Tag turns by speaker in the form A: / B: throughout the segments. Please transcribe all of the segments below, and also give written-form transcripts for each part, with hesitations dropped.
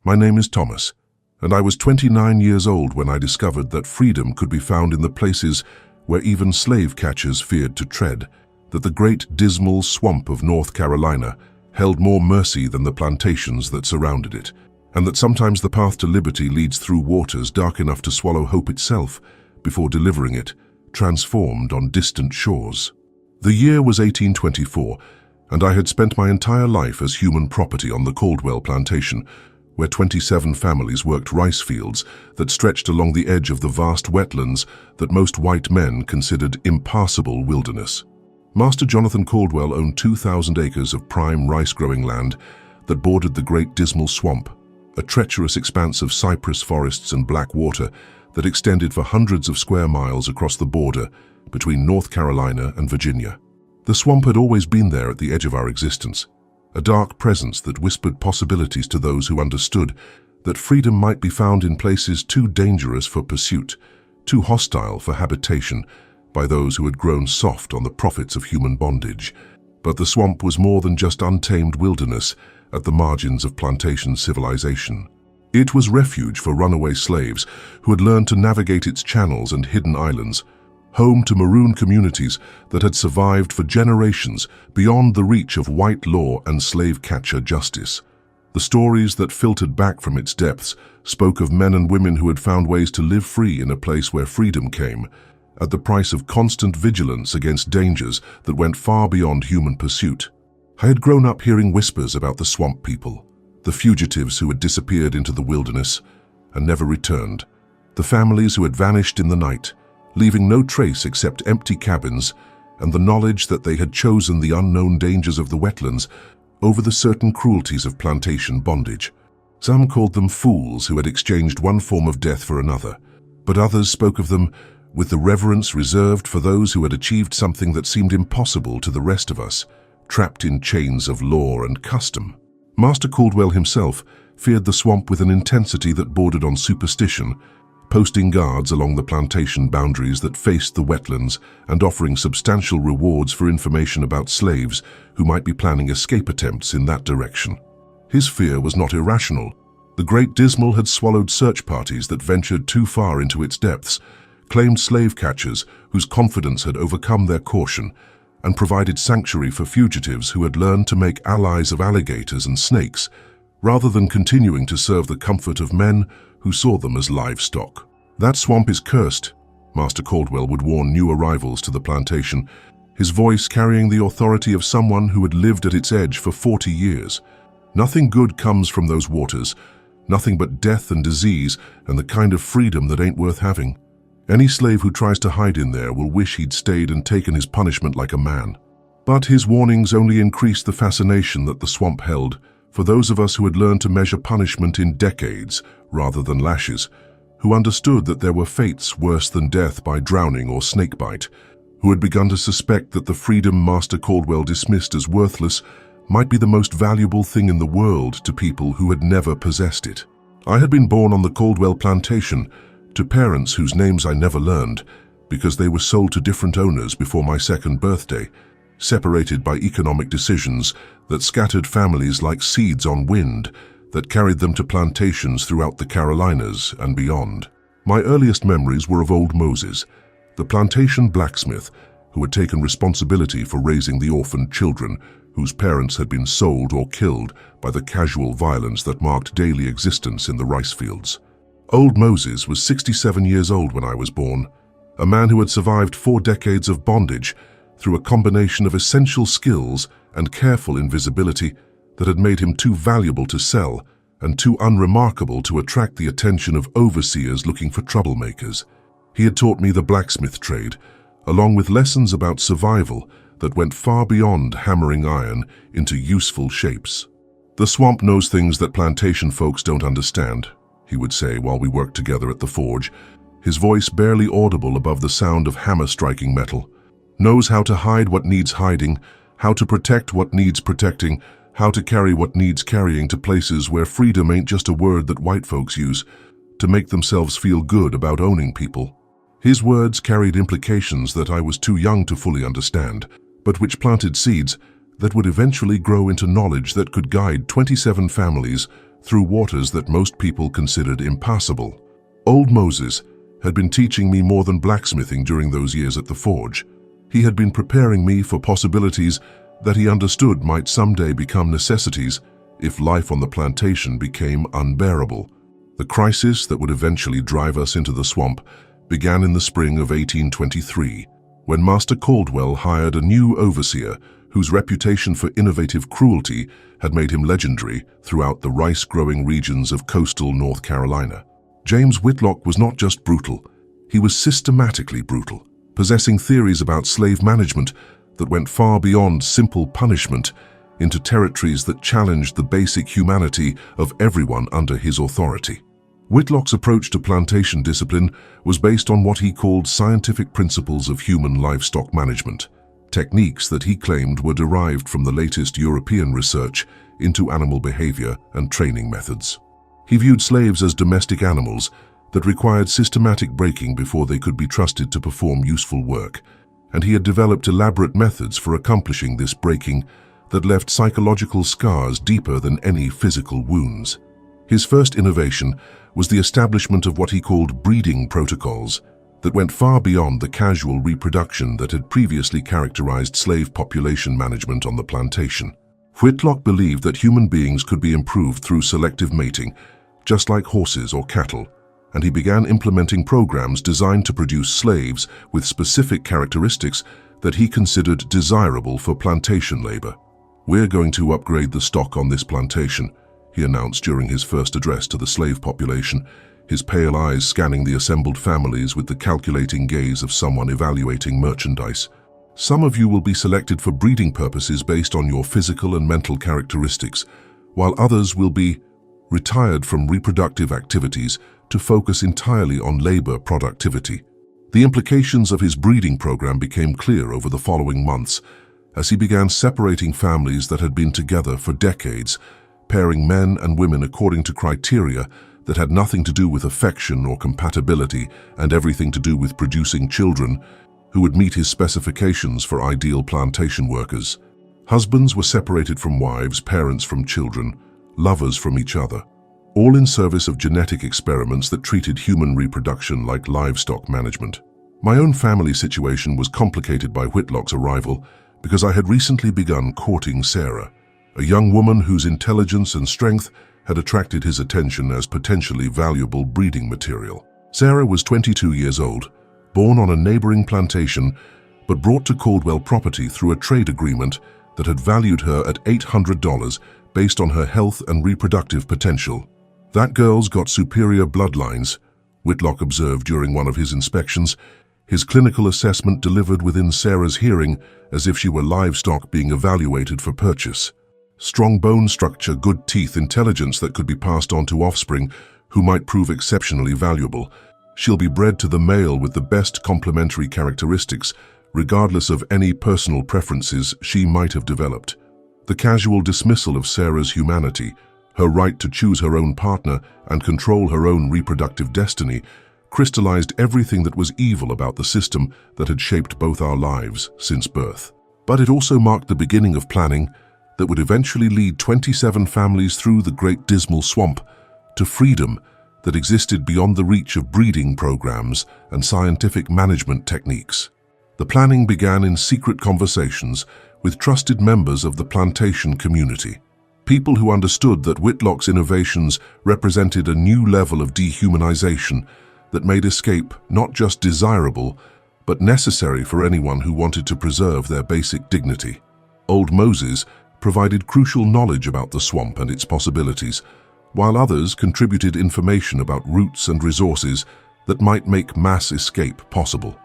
A: My name is Thomas, and I was 29 years old when I discovered that freedom could be found in the places where even slave catchers feared to tread, that the great dismal swamp of North Carolina held more mercy than the plantations that surrounded it, and that sometimes the path to liberty leads through waters dark enough to swallow hope itself before delivering it, transformed on distant shores. The year was 1824, and I had spent my entire life as human property on the Caldwell plantation, where 27 families worked rice fields that stretched along the edge of the vast wetlands that most white men considered impassable wilderness. Master Jonathan Caldwell owned 2,000 acres of prime rice-growing land that bordered the Great Dismal Swamp, a treacherous expanse of cypress forests and black water that extended for hundreds of square miles across the border between North Carolina and Virginia. The swamp had always been there at the edge of our existence, a dark presence that whispered possibilities to those who understood that freedom might be found in places too dangerous for pursuit, too hostile for habitation, by those who had grown soft on the profits of human bondage. But the swamp was more than just untamed wilderness at the margins of plantation civilization. It was refuge for runaway slaves who had learned to navigate its channels and hidden islands, home to maroon communities that had survived for generations beyond the reach of white law and slave-catcher justice. The stories that filtered back from its depths spoke of men and women who had found ways to live free in a place where freedom came, at the price of constant vigilance against dangers that went far beyond human pursuit. I had grown up hearing whispers about the swamp people, the fugitives who had disappeared into the wilderness and never returned, the families who had vanished in the night, leaving no trace except empty cabins and the knowledge that they had chosen the unknown dangers of the wetlands over the certain cruelties of plantation bondage. Some called them fools who had exchanged one form of death for another, but others spoke of them with the reverence reserved for those who had achieved something that seemed impossible to the rest of us, trapped in chains of law and custom. Master Caldwell himself feared the swamp with an intensity that bordered on superstition, posting guards along the plantation boundaries that faced the wetlands and offering substantial rewards for information about slaves who might be planning escape attempts in that direction. His fear was not irrational. The Great Dismal had swallowed search parties that ventured too far into its depths, claimed slave catchers whose confidence had overcome their caution, and provided sanctuary for fugitives who had learned to make allies of alligators and snakes, rather than continuing to serve the comfort of men who saw them as livestock. "That swamp is cursed," Master Caldwell would warn new arrivals to the plantation, his voice carrying the authority of someone who had lived at its edge for 40 years. "Nothing good comes from those waters, nothing but death and disease and the kind of freedom that ain't worth having. Any slave who tries to hide in there will wish he'd stayed and taken his punishment like a man." But his warnings only increased the fascination that the swamp held for those of us who had learned to measure punishment in decades rather than lashes, who understood that there were fates worse than death by drowning or snakebite, who had begun to suspect that the freedom Master Caldwell dismissed as worthless might be the most valuable thing in the world to people who had never possessed it. I had been born on the Caldwell plantation, to parents whose names I never learned, because they were sold to different owners before my second birthday, separated by economic decisions that scattered families like seeds on wind, that carried them to plantations throughout the Carolinas and beyond. My earliest memories were of old Moses, the plantation blacksmith who had taken responsibility for raising the orphaned children whose parents had been sold or killed by the casual violence that marked daily existence in the rice fields. Old Moses was 67 years old when I was born, a man who had survived 4 decades of bondage through a combination of essential skills and careful invisibility that had made him too valuable to sell and too unremarkable to attract the attention of overseers looking for troublemakers. He had taught me the blacksmith trade, along with lessons about survival that went far beyond hammering iron into useful shapes. "The swamp knows things that plantation folks don't understand," he would say while we worked together at the forge, his voice barely audible above the sound of hammer striking metal. "Knows how to hide what needs hiding, how to protect what needs protecting, how to carry what needs carrying to places where freedom ain't just a word that white folks use to make themselves feel good about owning people." His words carried implications that I was too young to fully understand, but which planted seeds that would eventually grow into knowledge that could guide 27 families through waters that most people considered impassable. Old Moses had been teaching me more than blacksmithing during those years at the forge. He had been preparing me for possibilities that he understood might someday become necessities if life on the plantation became unbearable. The crisis that would eventually drive us into the swamp began in the spring of 1823, when Master Caldwell hired a new overseer whose reputation for innovative cruelty had made him legendary throughout the rice-growing regions of coastal North Carolina. James Whitlock was not just brutal, he was systematically brutal, possessing theories about slave management that went far beyond simple punishment into territories that challenged the basic humanity of everyone under his authority. Whitlock's approach to plantation discipline was based on what he called scientific principles of human livestock management, techniques that he claimed were derived from the latest European research into animal behavior and training methods. He viewed slaves as domestic animals that required systematic breaking before they could be trusted to perform useful work, and he had developed elaborate methods for accomplishing this breaking that left psychological scars deeper than any physical wounds. His first innovation was the establishment of what he called breeding protocols that went far beyond the casual reproduction that had previously characterized slave population management on the plantation. Whitlock believed that human beings could be improved through selective mating, just like horses or cattle, and he began implementing programs designed to produce slaves with specific characteristics that he considered desirable for plantation labor. "We're going to upgrade the stock on this plantation," he announced during his first address to the slave population, his pale eyes scanning the assembled families with the calculating gaze of someone evaluating merchandise. "Some of you will be selected for breeding purposes based on your physical and mental characteristics, while others will be retired from reproductive activities to focus entirely on labor productivity." The implications of his breeding program became clear over the following months, as he began separating families that had been together for decades, pairing men and women according to criteria that had nothing to do with affection or compatibility and everything to do with producing children who would meet his specifications for ideal plantation workers. Husbands were separated from wives, parents from children, lovers from each other, all in service of genetic experiments that treated human reproduction like livestock management. My own family situation was complicated by Whitlock's arrival because I had recently begun courting Sarah, a young woman whose intelligence and strength had attracted his attention as potentially valuable breeding material. Sarah was 22 years old, born on a neighboring plantation, but brought to Caldwell property through a trade agreement that had valued her at $800 based on her health and reproductive potential. "That girl's got superior bloodlines," Whitlock observed during one of his inspections, his clinical assessment delivered within Sarah's hearing as if she were livestock being evaluated for purchase. "Strong bone structure, good teeth, intelligence that could be passed on to offspring who might prove exceptionally valuable. She'll be bred to the male with the best complementary characteristics, regardless of any personal preferences she might have developed." The casual dismissal of Sarah's humanity, her right to choose her own partner and control her own reproductive destiny, crystallized everything that was evil about the system that had shaped both our lives since birth. But it also marked the beginning of planning that would eventually lead 27 families through the Great Dismal Swamp to freedom that existed beyond the reach of breeding programs and scientific management techniques. The planning began in secret conversations with trusted members of the plantation community, people who understood that Whitlock's innovations represented a new level of dehumanization that made escape not just desirable, but necessary for anyone who wanted to preserve their basic dignity. Old Moses provided crucial knowledge about the swamp and its possibilities, while others contributed information about routes and resources that might make mass escape possible.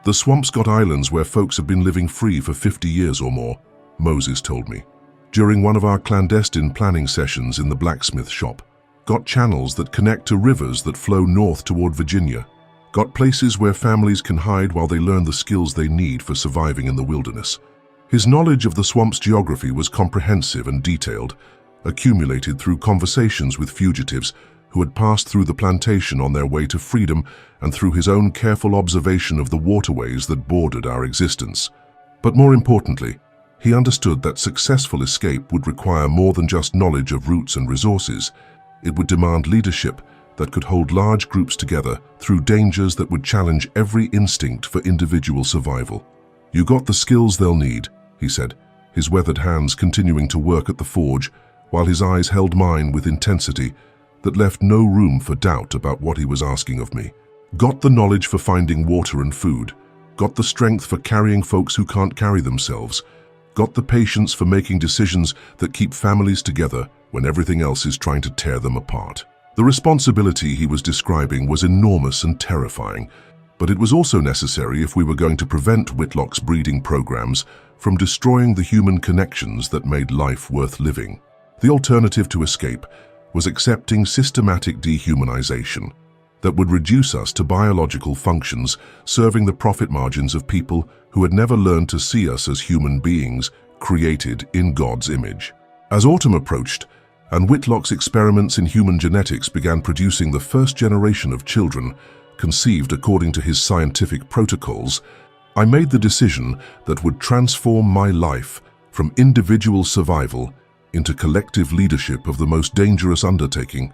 A: "The swamp's got islands where folks have been living free for 50 years or more," Moses told me. "During one of our clandestine planning sessions in the blacksmith shop, got channels that connect to rivers that flow north toward Virginia, got places where families can hide while they learn the skills they need for surviving in the wilderness." His knowledge of the swamp's geography was comprehensive and detailed, accumulated through conversations with fugitives who had passed through the plantation on their way to freedom and through his own careful observation of the waterways that bordered our existence. But more importantly, he understood that successful escape would require more than just knowledge of routes and resources. It would demand leadership that could hold large groups together through dangers that would challenge every instinct for individual survival. "You got the skills they'll need," he said, his weathered hands continuing to work at the forge, while his eyes held mine with intensity that left no room for doubt about what he was asking of me. "Got the knowledge for finding water and food. Got the strength for carrying folks who can't carry themselves. Got the patience for making decisions that keep families together when everything else is trying to tear them apart." The responsibility he was describing was enormous and terrifying, but it was also necessary if we were going to prevent Whitlock's breeding programs from destroying the human connections that made life worth living. The alternative to escape was accepting systematic dehumanization that would reduce us to biological functions, serving the profit margins of people who had never learned to see us as human beings created in God's image. As autumn approached, and Whitlock's experiments in human genetics began producing the first generation of children, conceived according to his scientific protocols, I made the decision that would transform my life from individual survival into collective leadership of the most dangerous undertaking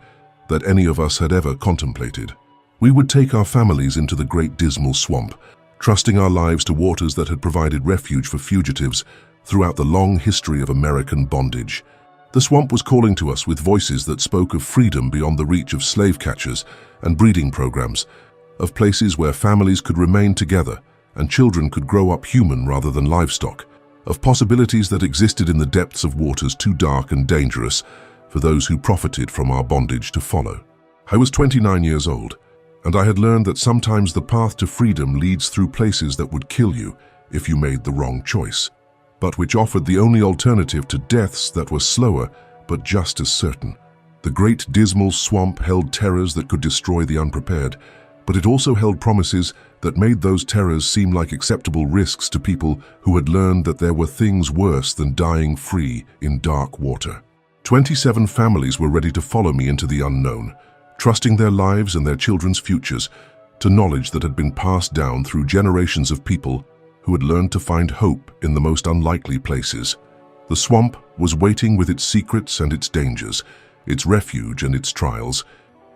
A: that any of us had ever contemplated. We would take our families into the great dismal swamp, trusting our lives to waters that had provided refuge for fugitives throughout the long history of American bondage. The swamp was calling to us with voices that spoke of freedom beyond the reach of slave catchers and breeding programs, of places where families could remain together and children could grow up human rather than livestock, of possibilities that existed in the depths of waters too dark and dangerous for those who profited from our bondage to follow. I was 29 years old, and I had learned that sometimes the path to freedom leads through places that would kill you if you made the wrong choice, but which offered the only alternative to deaths that were slower but just as certain. The great dismal swamp held terrors that could destroy the unprepared, but it also held promises that made those terrors seem like acceptable risks to people who had learned that there were things worse than dying free in dark water. 27 families were ready to follow me into the unknown, trusting their lives and their children's futures to knowledge that had been passed down through generations of people who had learned to find hope in the most unlikely places. The swamp was waiting with its secrets and its dangers, its refuge and its trials,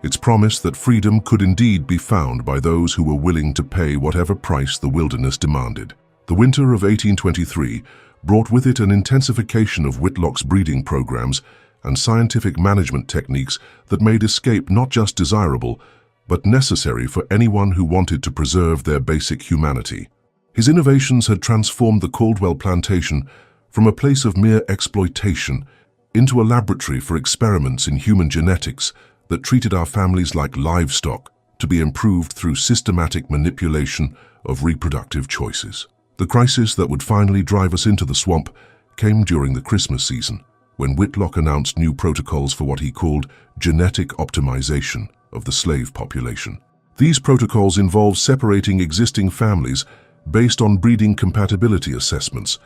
A: its promise that freedom could indeed be found by those who were willing to pay whatever price the wilderness demanded. The winter of 1823 brought with it an intensification of Whitlock's breeding programs and scientific management techniques that made escape not just desirable, but necessary for anyone who wanted to preserve their basic humanity. His innovations had transformed the Caldwell plantation from a place of mere exploitation into a laboratory for experiments in human genetics that treated our families like livestock to be improved through systematic manipulation of reproductive choices. The crisis that would finally drive us into the swamp came during the Christmas season, when Whitlock announced new protocols for what he called genetic optimization of the slave population. These protocols involved separating existing families based on breeding compatibility assessments,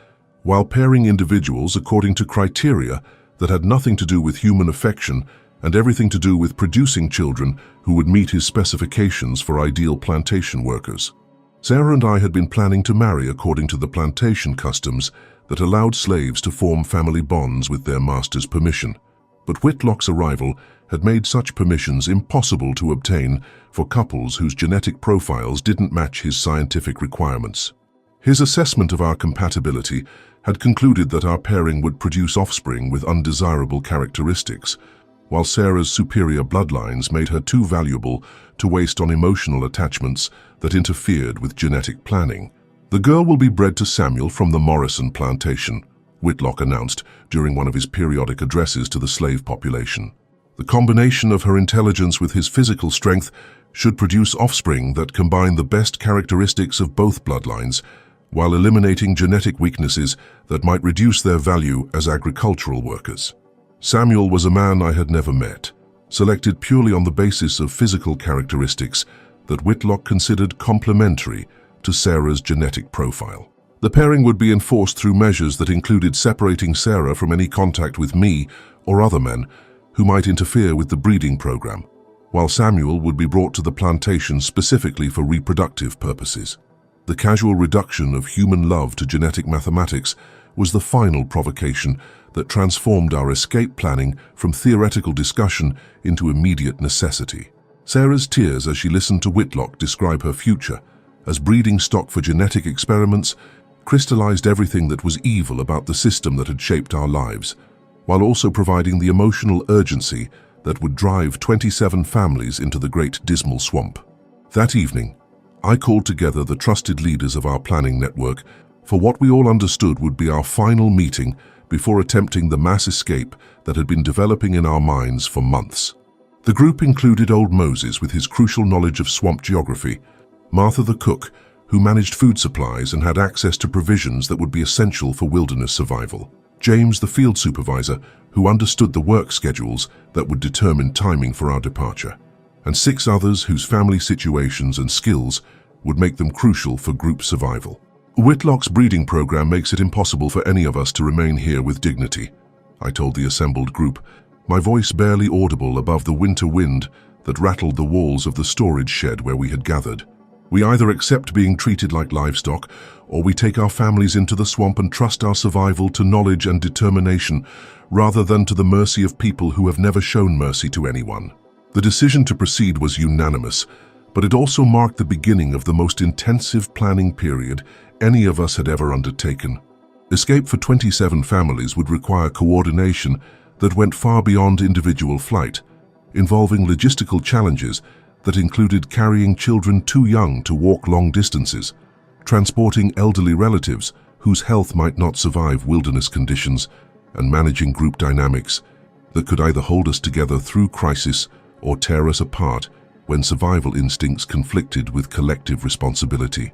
A: while pairing individuals according to criteria that had nothing to do with human affection and everything to do with producing children who would meet his specifications for ideal plantation workers. Sarah and I had been planning to marry according to the plantation customs that allowed slaves to form family bonds with their master's permission. But Whitlock's arrival had made such permissions impossible to obtain for couples whose genetic profiles didn't match his scientific requirements. His assessment of our compatibility had concluded that our pairing would produce offspring with undesirable characteristics, while Sarah's superior bloodlines made her too valuable to waste on emotional attachments that interfered with genetic planning. "The girl will be bred to Samuel from the Morrison plantation," Whitlock announced during one of his periodic addresses to the slave population. "The combination of her intelligence with his physical strength should produce offspring that combine the best characteristics of both bloodlines, while eliminating genetic weaknesses that might reduce their value as agricultural workers." Samuel was a man I had never met, selected purely on the basis of physical characteristics that Whitlock considered complementary to Sarah's genetic profile. The pairing would be enforced through measures that included separating Sarah from any contact with me or other men who might interfere with the breeding program, while Samuel would be brought to the plantation specifically for reproductive purposes. The casual reduction of human love to genetic mathematics was the final provocation that transformed our escape planning from theoretical discussion into immediate necessity. Sarah's tears as she listened to Whitlock describe her future as breeding stock for genetic experiments crystallized everything that was evil about the system that had shaped our lives, while also providing the emotional urgency that would drive 27 families into the Great Dismal Swamp. That evening, I called together the trusted leaders of our planning network for what we all understood would be our final meeting before attempting the mass escape that had been developing in our minds for months. The group included Old Moses with his crucial knowledge of swamp geography, Martha the cook, who managed food supplies and had access to provisions that would be essential for wilderness survival, James the field supervisor, who understood the work schedules that would determine timing for our departure, and 6 others whose family situations and skills would make them crucial for group survival. Whitlock's breeding program makes it impossible for any of us to remain here with dignity, I told the assembled group, my voice barely audible above the winter wind that rattled the walls of the storage shed where we had gathered. We either accept being treated like livestock, or we take our families into the swamp and trust our survival to knowledge and determination, rather than to the mercy of people who have never shown mercy to anyone. The decision to proceed was unanimous, but it also marked the beginning of the most intensive planning period any of us had ever undertaken. Escape for 27 families would require coordination that went far beyond individual flight, involving logistical challenges that included carrying children too young to walk long distances, transporting elderly relatives whose health might not survive wilderness conditions, and managing group dynamics that could either hold us together through crisis or tear us apart when survival instincts conflicted with collective responsibility.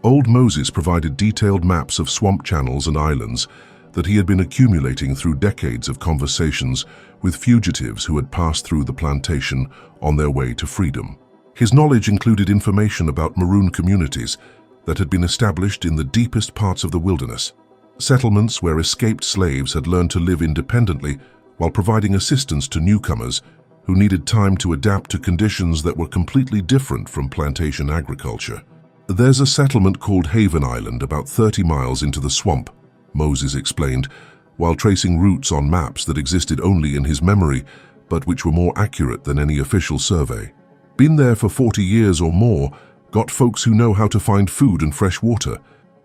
A: Old Moses provided detailed maps of swamp channels and islands that he had been accumulating through decades of conversations with fugitives who had passed through the plantation on their way to freedom. His knowledge included information about maroon communities that had been established in the deepest parts of the wilderness, settlements where escaped slaves had learned to live independently while providing assistance to newcomers who needed time to adapt to conditions that were completely different from plantation agriculture. There's a settlement called Haven Island about 30 miles into the swamp, Moses explained, while tracing routes on maps that existed only in his memory, but which were more accurate than any official survey. Been there for 40 years or more, got folks who know how to find food and fresh water,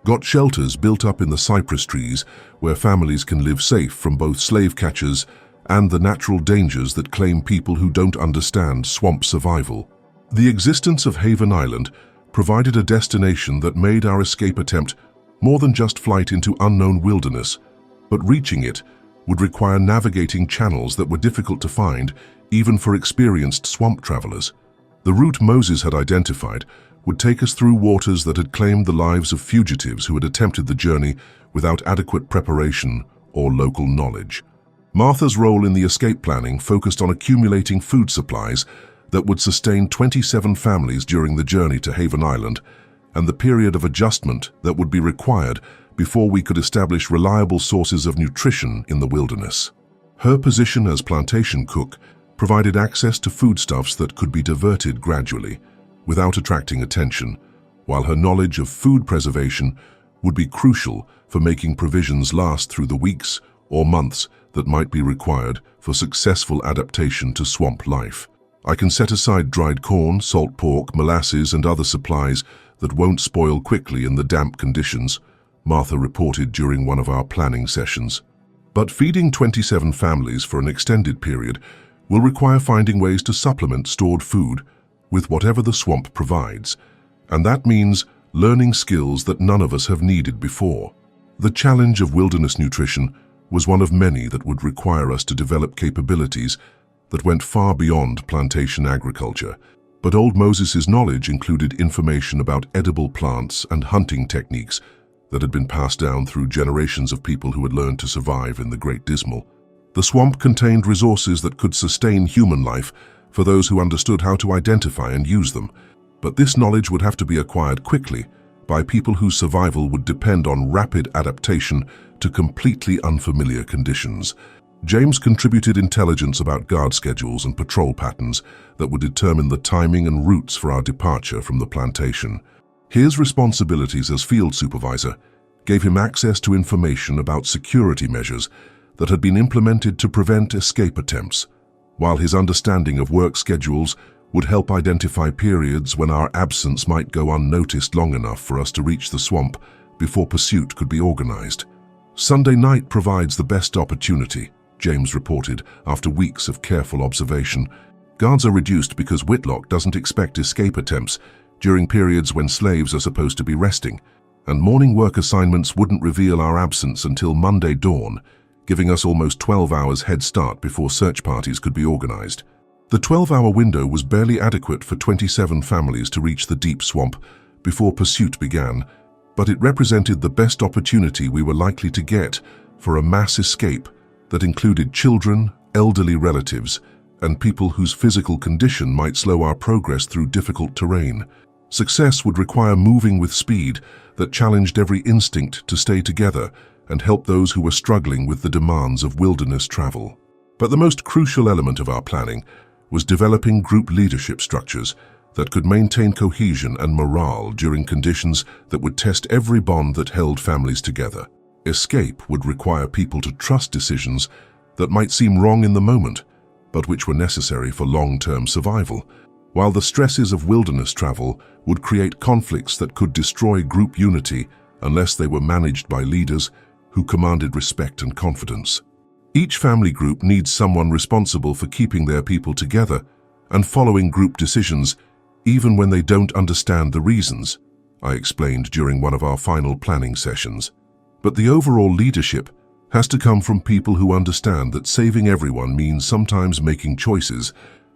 A: got shelters built up in the cypress trees where families can live safe from both slave catchers and the natural dangers that claim people who don't understand swamp survival. The existence of Haven Island provided a destination that made our escape attempt more than just flight into unknown wilderness, but reaching it would require navigating channels that were difficult to find even for experienced swamp travelers. The route Moses had identified would take us through waters that had claimed the lives of fugitives who had attempted the journey without adequate preparation or local knowledge. Martha's role in the escape planning focused on accumulating food supplies that would sustain 27 families during the journey to Haven Island, and the period of adjustment that would be required before we could establish reliable sources of nutrition in the wilderness. Her position as plantation cook provided access to foodstuffs that could be diverted gradually, without attracting attention, while her knowledge of food preservation would be crucial for making provisions last through the weeks or months that might be required for successful adaptation to swamp life. I can set aside dried corn, salt pork, molasses, and other supplies that won't spoil quickly in the damp conditions, Martha reported during one of our planning sessions. But feeding 27 families for an extended period will require finding ways to supplement stored food with whatever the swamp provides, and that means learning skills that none of us have needed before. The challenge of wilderness nutrition was one of many that would require us to develop capabilities that went far beyond plantation agriculture. But Old Moses' knowledge included information about edible plants and hunting techniques that had been passed down through generations of people who had learned to survive in the Great Dismal. The swamp contained resources that could sustain human life for those who understood how to identify and use them, but this knowledge would have to be acquired quickly by people whose survival would depend on rapid adaptation to completely unfamiliar conditions. James contributed intelligence about guard schedules and patrol patterns that would determine the timing and routes for our departure from the plantation. His responsibilities as field supervisor gave him access to information about security measures that had been implemented to prevent escape attempts, while his understanding of work schedules would help identify periods when our absence might go unnoticed long enough for us to reach the swamp before pursuit could be organized. "Sunday night provides the best opportunity," James reported after weeks of careful observation. "Guards are reduced because Whitlock doesn't expect escape attempts during periods when slaves are supposed to be resting, and morning work assignments wouldn't reveal our absence until Monday dawn, giving us almost 12 hours head start before search parties could be organized." The 12-hour window was barely adequate for 27 families to reach the deep swamp before pursuit began, but it represented the best opportunity we were likely to get for a mass escape that included children, elderly relatives, and people whose physical condition might slow our progress through difficult terrain. Success would require moving with speed that challenged every instinct to stay together and help those who were struggling with the demands of wilderness travel. But the most crucial element of our planning was developing group leadership structures that could maintain cohesion and morale during conditions that would test every bond that held families together. Escape would require people to trust decisions that might seem wrong in the moment, but which were necessary for long-term survival, while the stresses of wilderness travel would create conflicts that could destroy group unity unless they were managed by leaders who commanded respect and confidence. Each family group needs someone responsible for keeping their people together and following group decisions even when they don't understand the reasons, I explained during one of our final planning sessions. But the overall leadership has to come from people who understand that saving everyone means sometimes making choices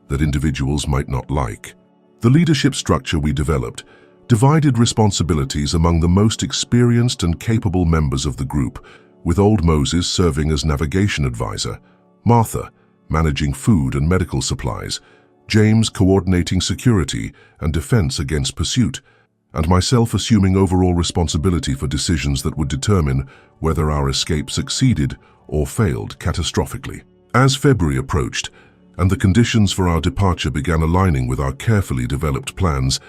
A: that individuals might not like. The leadership structure we developed divided responsibilities among the most experienced and capable members of the group, with old Moses serving as navigation advisor, Martha managing food and medical supplies, James coordinating security and defense against pursuit, and myself assuming overall responsibility for decisions that would determine whether our escape succeeded or failed catastrophically. As February approached, and the conditions for our departure began aligning with our carefully developed plans,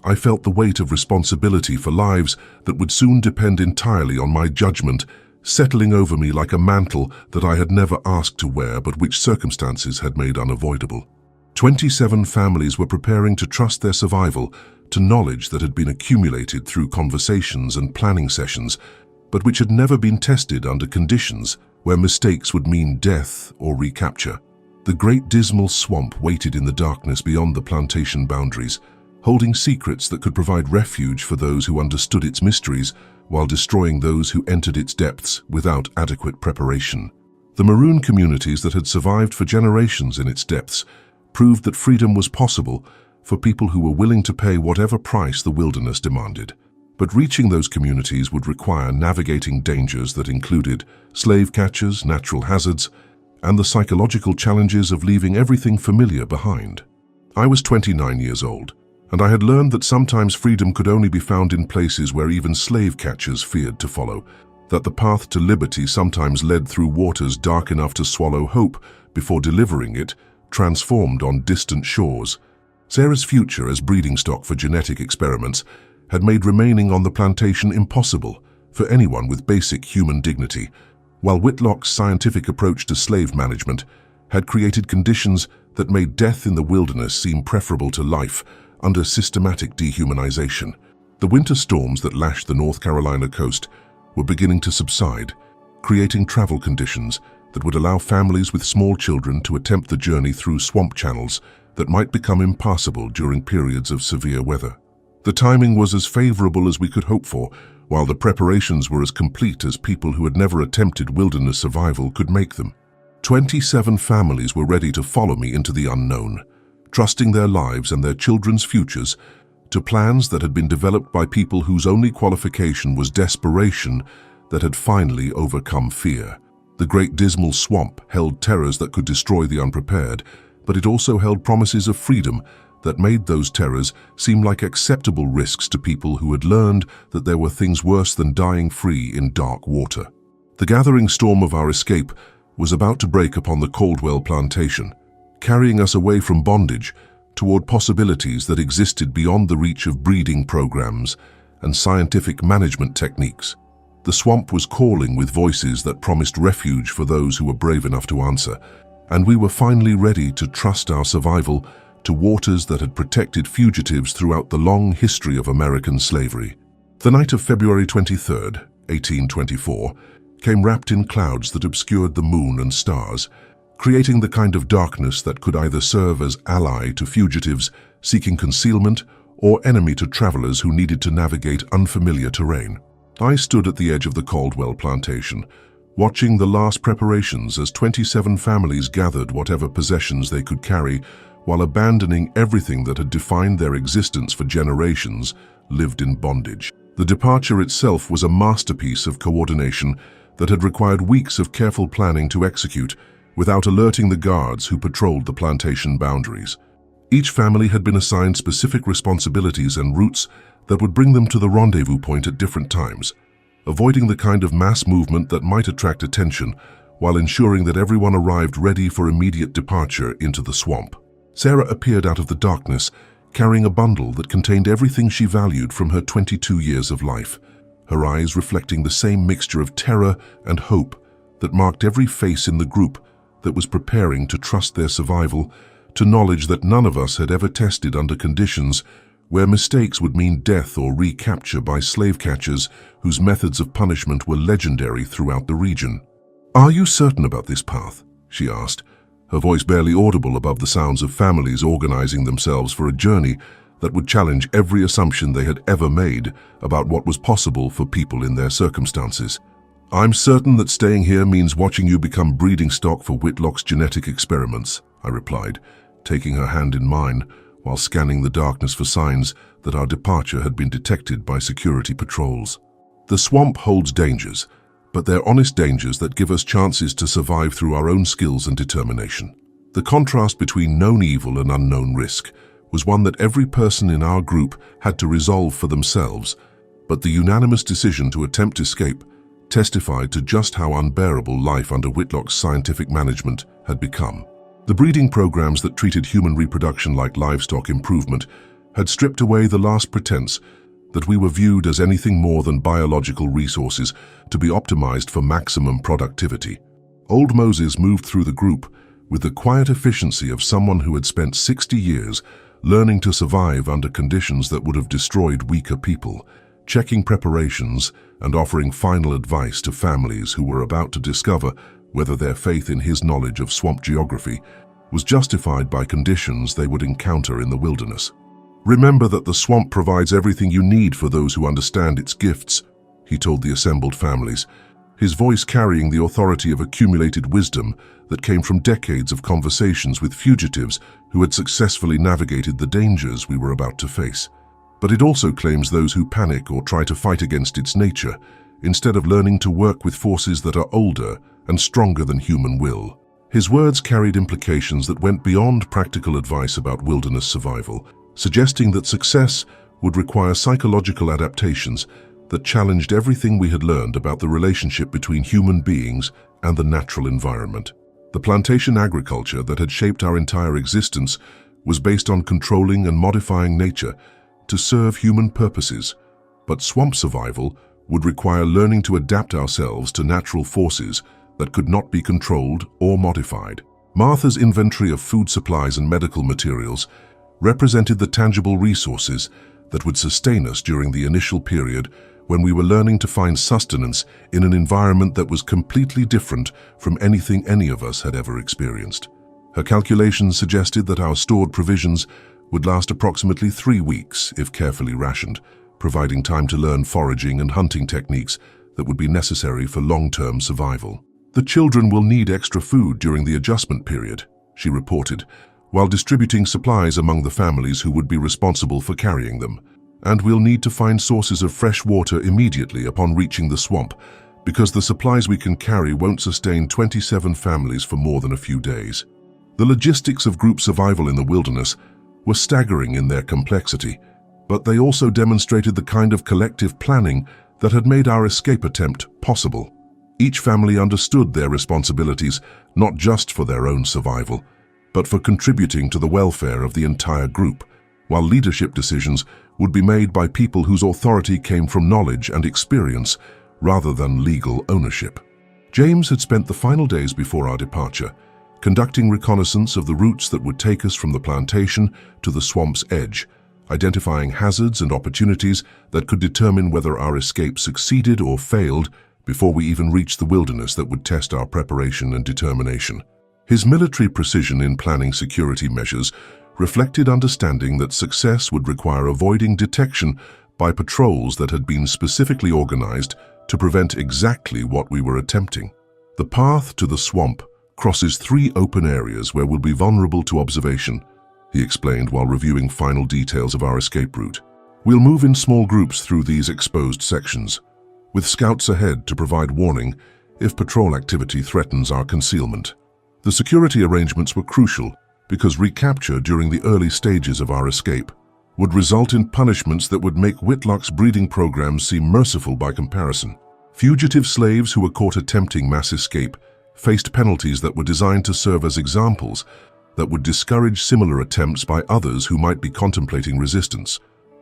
A: I felt the weight of responsibility for lives that would soon depend entirely on my judgment settling over me like a mantle that I had never asked to wear but which circumstances had made unavoidable. 27 families were preparing to trust their survival to knowledge that had been accumulated through conversations and planning sessions, but which had never been tested under conditions where mistakes would mean death or recapture. The great dismal swamp waited in the darkness beyond the plantation boundaries, holding secrets that could provide refuge for those who understood its mysteries while destroying those who entered its depths without adequate preparation. The maroon communities that had survived for generations in its depths proved that freedom was possible for people who were willing to pay whatever price the wilderness demanded. But reaching those communities would require navigating dangers that included slave catchers, natural hazards, and the psychological challenges of leaving everything familiar behind. I was 29 years old, and I had learned that sometimes freedom could only be found in places where even slave catchers feared to follow, that the path to liberty sometimes led through waters dark enough to swallow hope before delivering it, transformed on distant shores. Sarah's future as breeding stock for genetic experiments had made remaining on the plantation impossible for anyone with basic human dignity, while Whitlock's scientific approach to slave management had created conditions that made death in the wilderness seem preferable to life under systematic dehumanization. The winter storms that lashed the North Carolina coast were beginning to subside, creating travel conditions that would allow families with small children to attempt the journey through swamp channels that might become impassable during periods of severe weather. The timing was as favorable as we could hope for, while the preparations were as complete as people who had never attempted wilderness survival could make them. 27 families were ready to follow me into the unknown, trusting their lives and their children's futures to plans that had been developed by people whose only qualification was desperation that had finally overcome fear. The great dismal swamp held terrors that could destroy the unprepared, but it also held promises of freedom that made those terrors seem like acceptable risks to people who had learned that there were things worse than dying free in dark water. The gathering storm of our escape was about to break upon the Caldwell plantation, carrying us away from bondage toward possibilities that existed beyond the reach of breeding programs and scientific management techniques. The swamp was calling with voices that promised refuge for those who were brave enough to answer, and we were finally ready to trust our survival to waters that had protected fugitives throughout the long history of American slavery. The night of February 23rd, 1824, came wrapped in clouds that obscured the moon and stars, creating the kind of darkness that could either serve as ally to fugitives seeking concealment or enemy to travelers who needed to navigate unfamiliar terrain. I stood at the edge of the Caldwell plantation, watching the last preparations as 27 families gathered whatever possessions they could carry while abandoning everything that had defined their existence for generations, lived in bondage. The departure itself was a masterpiece of coordination that had required weeks of careful planning to execute without alerting the guards who patrolled the plantation boundaries. Each family had been assigned specific responsibilities and routes that would bring them to the rendezvous point at different times, avoiding the kind of mass movement that might attract attention while ensuring that everyone arrived ready for immediate departure into the swamp. Sarah appeared out of the darkness, carrying a bundle that contained everything she valued from her 22 years of life, her eyes reflecting the same mixture of terror and hope that marked every face in the group that was preparing to trust their survival to knowledge that none of us had ever tested under conditions where mistakes would mean death or recapture by slave catchers whose methods of punishment were legendary throughout the region. "Are you certain about this path?" she asked, her voice barely audible above the sounds of families organizing themselves for a journey that would challenge every assumption they had ever made about what was possible for people in their circumstances. "I'm certain that staying here means watching you become breeding stock for Whitlock's genetic experiments," I replied, taking her hand in mine while scanning the darkness for signs that our departure had been detected by security patrols. The swamp holds dangers, but they're honest dangers that give us chances to survive through our own skills and determination. The contrast between known evil and unknown risk was one that every person in our group had to resolve for themselves, but the unanimous decision to attempt escape testified to just how unbearable life under Whitlock's scientific management had become. The breeding programs that treated human reproduction like livestock improvement had stripped away the last pretense that we were viewed as anything more than biological resources to be optimized for maximum productivity. Old Moses moved through the group with the quiet efficiency of someone who had spent 60 years learning to survive under conditions that would have destroyed weaker people, checking preparations and offering final advice to families who were about to discover whether their faith in his knowledge of swamp geography was justified by conditions they would encounter in the wilderness. "Remember that the swamp provides everything you need for those who understand its gifts," he told the assembled families, his voice carrying the authority of accumulated wisdom that came from decades of conversations with fugitives who had successfully navigated the dangers we were about to face. But it also claims those who panic or try to fight against its nature, instead of learning to work with forces that are older and stronger than human will. His words carried implications that went beyond practical advice about wilderness survival, suggesting that success would require psychological adaptations that challenged everything we had learned about the relationship between human beings and the natural environment. The plantation agriculture that had shaped our entire existence was based on controlling and modifying nature to serve human purposes, but swamp survival would require learning to adapt ourselves to natural forces that could not be controlled or modified. Martha's inventory of food supplies and medical materials represented the tangible resources that would sustain us during the initial period when we were learning to find sustenance in an environment that was completely different from anything any of us had ever experienced. Her calculations suggested that our stored provisions would last approximately 3 weeks if carefully rationed, providing time to learn foraging and hunting techniques that would be necessary for long-term survival. "The children will need extra food during the adjustment period," she reported, while distributing supplies among the families who would be responsible for carrying them. "And we'll need to find sources of fresh water immediately upon reaching the swamp, because the supplies we can carry won't sustain 27 families for more than a few days." The logistics of group survival in the wilderness were staggering in their complexity, but they also demonstrated the kind of collective planning that had made our escape attempt possible. Each family understood their responsibilities not just for their own survival, but for contributing to the welfare of the entire group, while leadership decisions would be made by people whose authority came from knowledge and experience rather than legal ownership. James had spent the final days before our departure conducting reconnaissance of the routes that would take us from the plantation to the swamp's edge, identifying hazards and opportunities that could determine whether our escape succeeded or failed before we even reached the wilderness that would test our preparation and determination. His military precision in planning security measures reflected understanding that success would require avoiding detection by patrols that had been specifically organized to prevent exactly what we were attempting. The path to the swamp crosses 3 open areas where we'll be vulnerable to observation, he explained while reviewing final details of our escape route. We'll move in small groups through these exposed sections, with scouts ahead to provide warning if patrol activity threatens our concealment. The security arrangements were crucial because recapture during the early stages of our escape would result in punishments that would make Whitlock's breeding programs seem merciful by comparison. Fugitive slaves who were caught attempting mass escape faced penalties that were designed to serve as examples that would discourage similar attempts by others who might be contemplating resistance.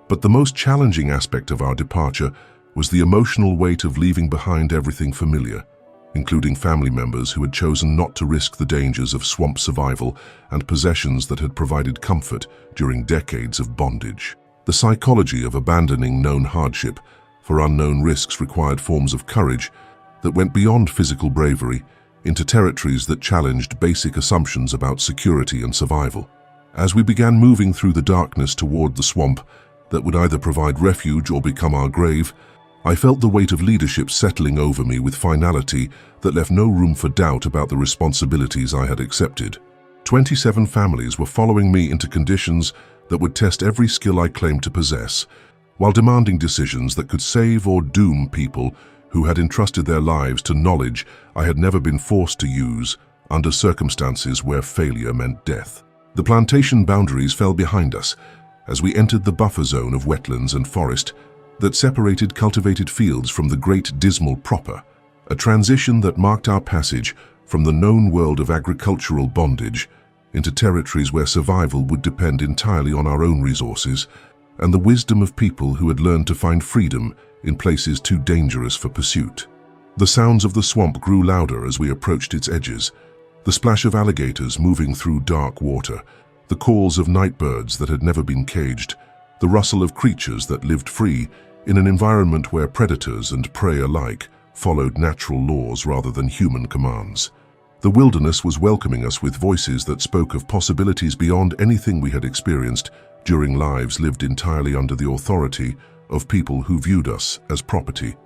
A: But the most challenging aspect of our departure was the emotional weight of leaving behind everything familiar, including family members who had chosen not to risk the dangers of swamp survival and possessions that had provided comfort during decades of bondage. The psychology of abandoning known hardship for unknown risks required forms of courage that went beyond physical bravery into territories that challenged basic assumptions about security and survival. As we began moving through the darkness toward the swamp that would either provide refuge or become our grave, I felt the weight of leadership settling over me with finality that left no room for doubt about the responsibilities I had accepted. 27 families were following me into conditions that would test every skill I claimed to possess, while demanding decisions that could save or doom people who had entrusted their lives to knowledge I had never been forced to use under circumstances where failure meant death. The plantation boundaries fell behind us as we entered the buffer zone of wetlands and forest that separated cultivated fields from the Great Dismal proper, a transition that marked our passage from the known world of agricultural bondage into territories where survival would depend entirely on our own resources and the wisdom of people who had learned to find freedom in places too dangerous for pursuit. The sounds of the swamp grew louder as we approached its edges, the splash of alligators moving through dark water, the calls of night birds that had never been caged, the rustle of creatures that lived free in an environment where predators and prey alike followed natural laws rather than human commands. The wilderness was welcoming us with voices that spoke of possibilities beyond anything we had experienced during lives lived entirely under the authority of people who viewed us as property.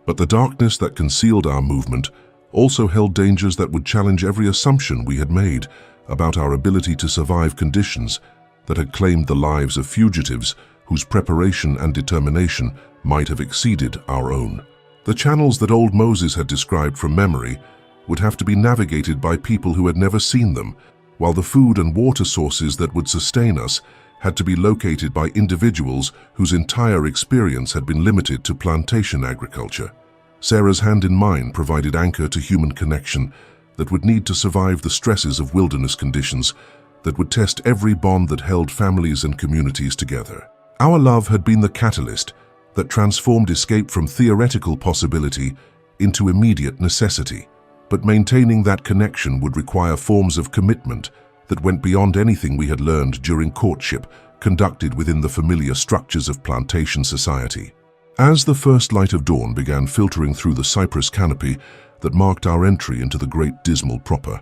A: But the darkness that concealed our movement also held dangers that would challenge every assumption we had made about our ability to survive conditions that had claimed the lives of fugitives whose preparation and determination might have exceeded our own. The channels that old Moses had described from memory would have to be navigated by people who had never seen them, while the food and water sources that would sustain us had to be located by individuals whose entire experience had been limited to plantation agriculture. Sarah's hand in mine provided anchor to human connection that would need to survive the stresses of wilderness conditions that would test every bond that held families and communities together. Our love had been the catalyst that transformed escape from theoretical possibility into immediate necessity, but maintaining that connection would require forms of commitment that went beyond anything we had learned during courtship conducted within the familiar structures of plantation society. As the first light of dawn began filtering through the cypress canopy that marked our entry into the Great Dismal proper,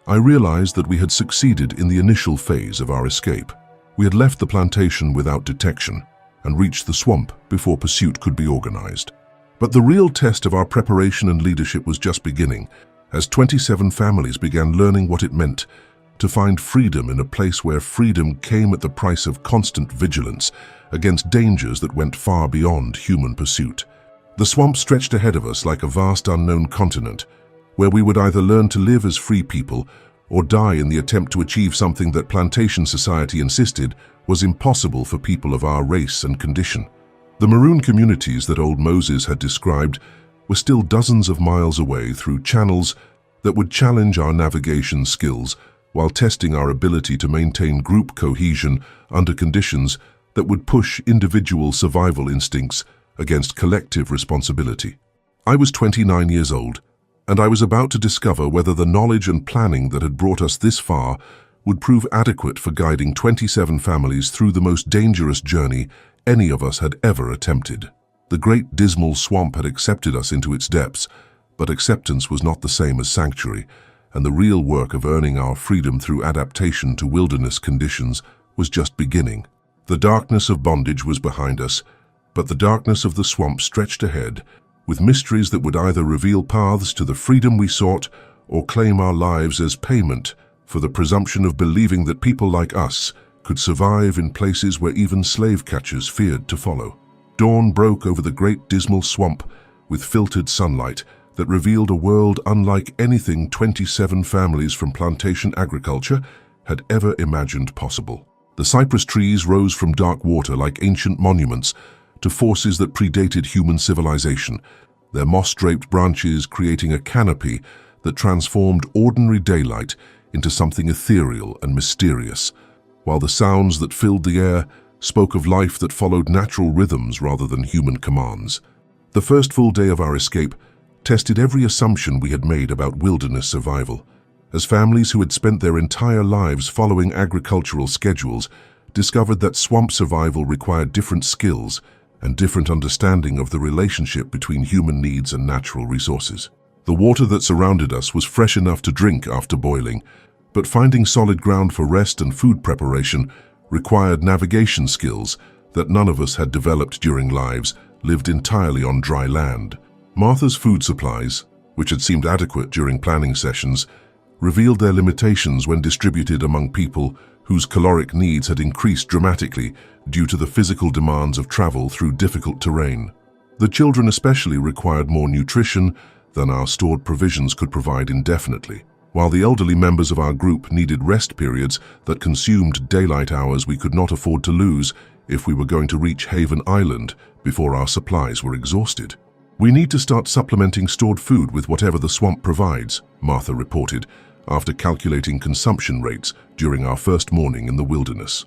A: I realized that we had succeeded in the initial phase of our escape. We had left the plantation without detection and reached the swamp before pursuit could be organized. But the real test of our preparation and leadership was just beginning, as 27 families began learning what it meant to find freedom in a place where freedom came at the price of constant vigilance against dangers that went far beyond human pursuit. The swamp stretched ahead of us like a vast unknown continent, where we would either learn to live as free people or die in the attempt to achieve something that plantation society insisted was impossible for people of our race and condition. The maroon communities that old Moses had described were still dozens of miles away through channels that would challenge our navigation skills while testing our ability to maintain group cohesion under conditions that would push individual survival instincts against collective responsibility. I was 29 years old, and I was about to discover whether the knowledge and planning that had brought us this far would prove adequate for guiding 27 families through the most dangerous journey any of us had ever attempted. The great dismal swamp had accepted us into its depths, but acceptance was not the same as sanctuary, and the real work of earning our freedom through adaptation to wilderness conditions was just beginning. The darkness of bondage was behind us, but the darkness of the swamp stretched ahead, with mysteries that would either reveal paths to the freedom we sought or claim our lives as payment for the presumption of believing that people like us could survive in places where even slave catchers feared to follow. Dawn broke over the great dismal swamp with filtered sunlight that revealed a world unlike anything 27 families from plantation agriculture had ever imagined possible. The cypress trees rose from dark water like ancient monuments to forces that predated human civilization, their moss-draped branches creating a canopy that transformed ordinary daylight into something ethereal and mysterious, while the sounds that filled the air spoke of life that followed natural rhythms rather than human commands. The first full day of our escape tested every assumption we had made about wilderness survival, as families who had spent their entire lives following agricultural schedules discovered that swamp survival required different skills and different understanding of the relationship between human needs and natural resources. The water that surrounded us was fresh enough to drink after boiling, but finding solid ground for rest and food preparation required navigation skills that none of us had developed during lives lived entirely on dry land. Martha's food supplies, which had seemed adequate during planning sessions, revealed their limitations when distributed among people whose caloric needs had increased dramatically due to the physical demands of travel through difficult terrain. The children especially required more nutrition than our stored provisions could provide indefinitely, while the elderly members of our group needed rest periods that consumed daylight hours we could not afford to lose if we were going to reach Haven Island before our supplies were exhausted. "We need to start supplementing stored food with whatever the swamp provides," Martha reported, after calculating consumption rates during our first morning in the wilderness.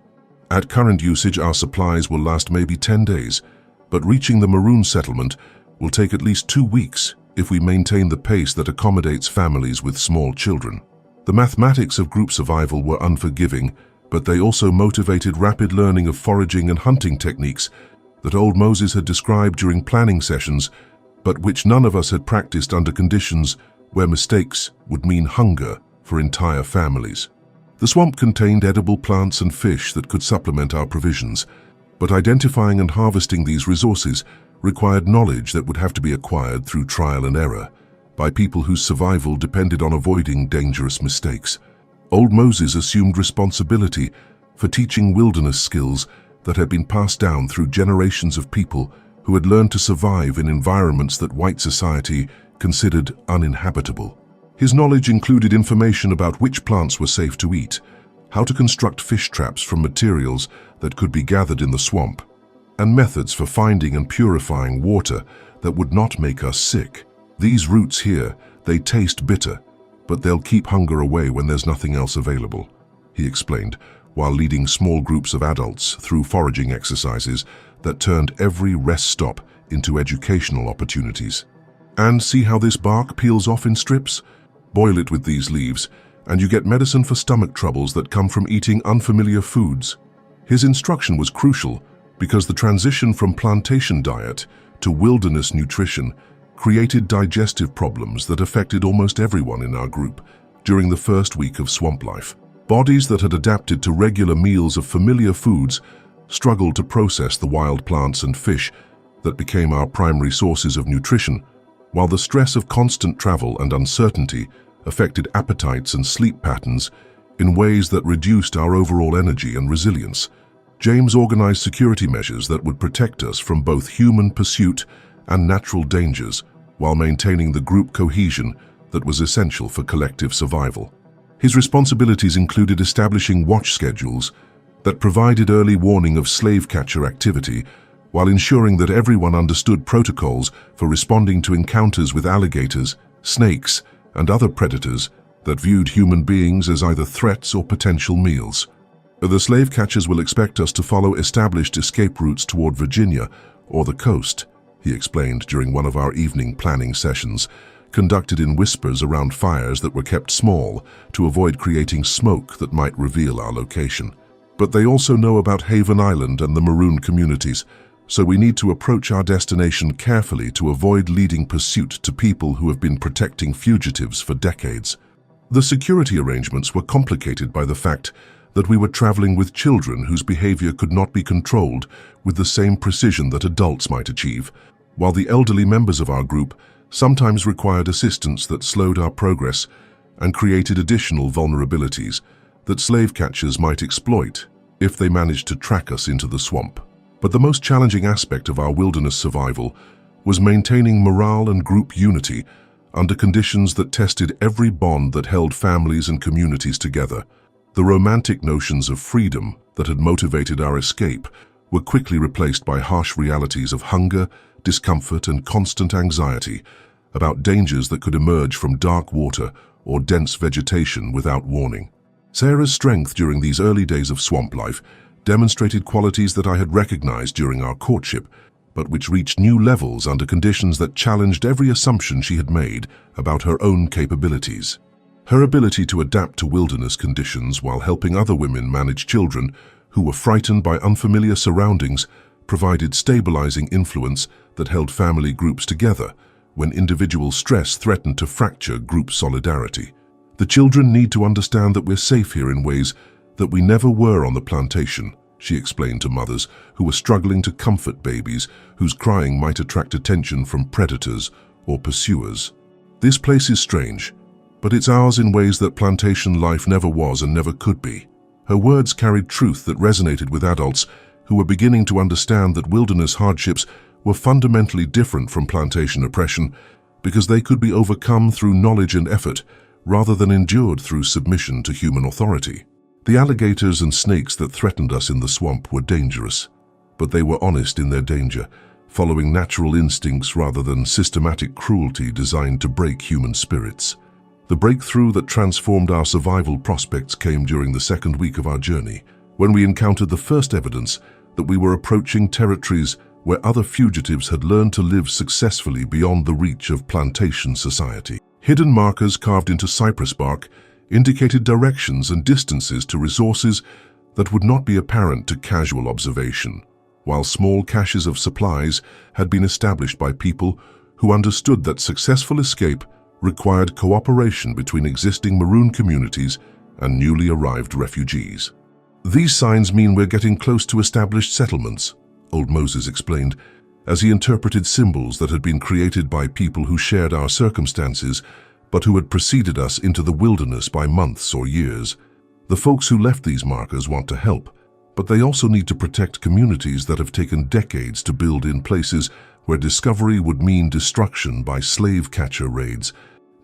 A: "At current usage, our supplies will last maybe 10 days, but reaching the Maroon settlement will take at least 2 weeks if we maintain the pace that accommodates families with small children." The mathematics of group survival were unforgiving, but they also motivated rapid learning of foraging and hunting techniques that old Moses had described during planning sessions, but which none of us had practiced under conditions where mistakes would mean hunger for entire families. The swamp contained edible plants and fish that could supplement our provisions, but identifying and harvesting these resources required knowledge that would have to be acquired through trial and error by people whose survival depended on avoiding dangerous mistakes. Old Moses assumed responsibility for teaching wilderness skills that had been passed down through generations of people who had learned to survive in environments that white society considered uninhabitable. His knowledge included information about which plants were safe to eat, how to construct fish traps from materials that could be gathered in the swamp, and methods for finding and purifying water that would not make us sick. "These roots here, they taste bitter, but they'll keep hunger away when there's nothing else available," he explained, while leading small groups of adults through foraging exercises that turned every rest stop into educational opportunities. "And see how this bark peels off in strips? Boil it with these leaves, and you get medicine for stomach troubles that come from eating unfamiliar foods." His instruction was crucial because the transition from plantation diet to wilderness nutrition created digestive problems that affected almost everyone in our group during the first week of swamp life. Bodies that had adapted to regular meals of familiar foods struggled to process the wild plants and fish that became our primary sources of nutrition, while the stress of constant travel and uncertainty affected appetites and sleep patterns in ways that reduced our overall energy and resilience. James organized security measures that would protect us from both human pursuit and natural dangers while maintaining the group cohesion that was essential for collective survival. His responsibilities included establishing watch schedules that provided early warning of slave catcher activity while ensuring that everyone understood protocols for responding to encounters with alligators, snakes, and other predators that viewed human beings as either threats or potential meals. The slave catchers will expect us to follow established escape routes toward Virginia or the coast, he explained during one of our evening planning sessions, conducted in whispers around fires that were kept small to avoid creating smoke that might reveal our location. But they also know about Haven Island and the Maroon communities, so we need to approach our destination carefully to avoid leading pursuit to people who have been protecting fugitives for decades. The security arrangements were complicated by the fact that we were traveling with children whose behavior could not be controlled with the same precision that adults might achieve, while the elderly members of our group sometimes required assistance that slowed our progress and created additional vulnerabilities that slave catchers might exploit if they managed to track us into the swamp. But the most challenging aspect of our wilderness survival was maintaining morale and group unity under conditions that tested every bond that held families and communities together. The romantic notions of freedom that had motivated our escape were quickly replaced by harsh realities of hunger, discomfort, and constant anxiety about dangers that could emerge from dark water or dense vegetation without warning. Sarah's strength during these early days of swamp life demonstrated qualities that I had recognized during our courtship, but which reached new levels under conditions that challenged every assumption she had made about her own capabilities. Her ability to adapt to wilderness conditions while helping other women manage children who were frightened by unfamiliar surroundings provided stabilizing influence that held family groups together when individual stress threatened to fracture group solidarity. The children need to understand that we're safe here in ways that we never were on the plantation, she explained to mothers who were struggling to comfort babies whose crying might attract attention from predators or pursuers. This place is strange, but it's ours in ways that plantation life never was and never could be. Her words carried truth that resonated with adults who were beginning to understand that wilderness hardships were fundamentally different from plantation oppression because they could be overcome through knowledge and effort rather than endured through submission to human authority. The alligators and snakes that threatened us in the swamp were dangerous, but they were honest in their danger, following natural instincts rather than systematic cruelty designed to break human spirits. The breakthrough that transformed our survival prospects came during the second week of our journey, when we encountered the first evidence that we were approaching territories where other fugitives had learned to live successfully beyond the reach of plantation society. Hidden markers carved into cypress bark indicated directions and distances to resources that would not be apparent to casual observation, while small caches of supplies had been established by people who understood that successful escape required cooperation between existing Maroon communities and newly arrived refugees. These signs mean we're getting close to established settlements, Old Moses explained, as he interpreted symbols that had been created by people who shared our circumstances but who had preceded us into the wilderness by months or years. The folks who left these markers want to help, but they also need to protect communities that have taken decades to build in places where discovery would mean destruction by slave catcher raids.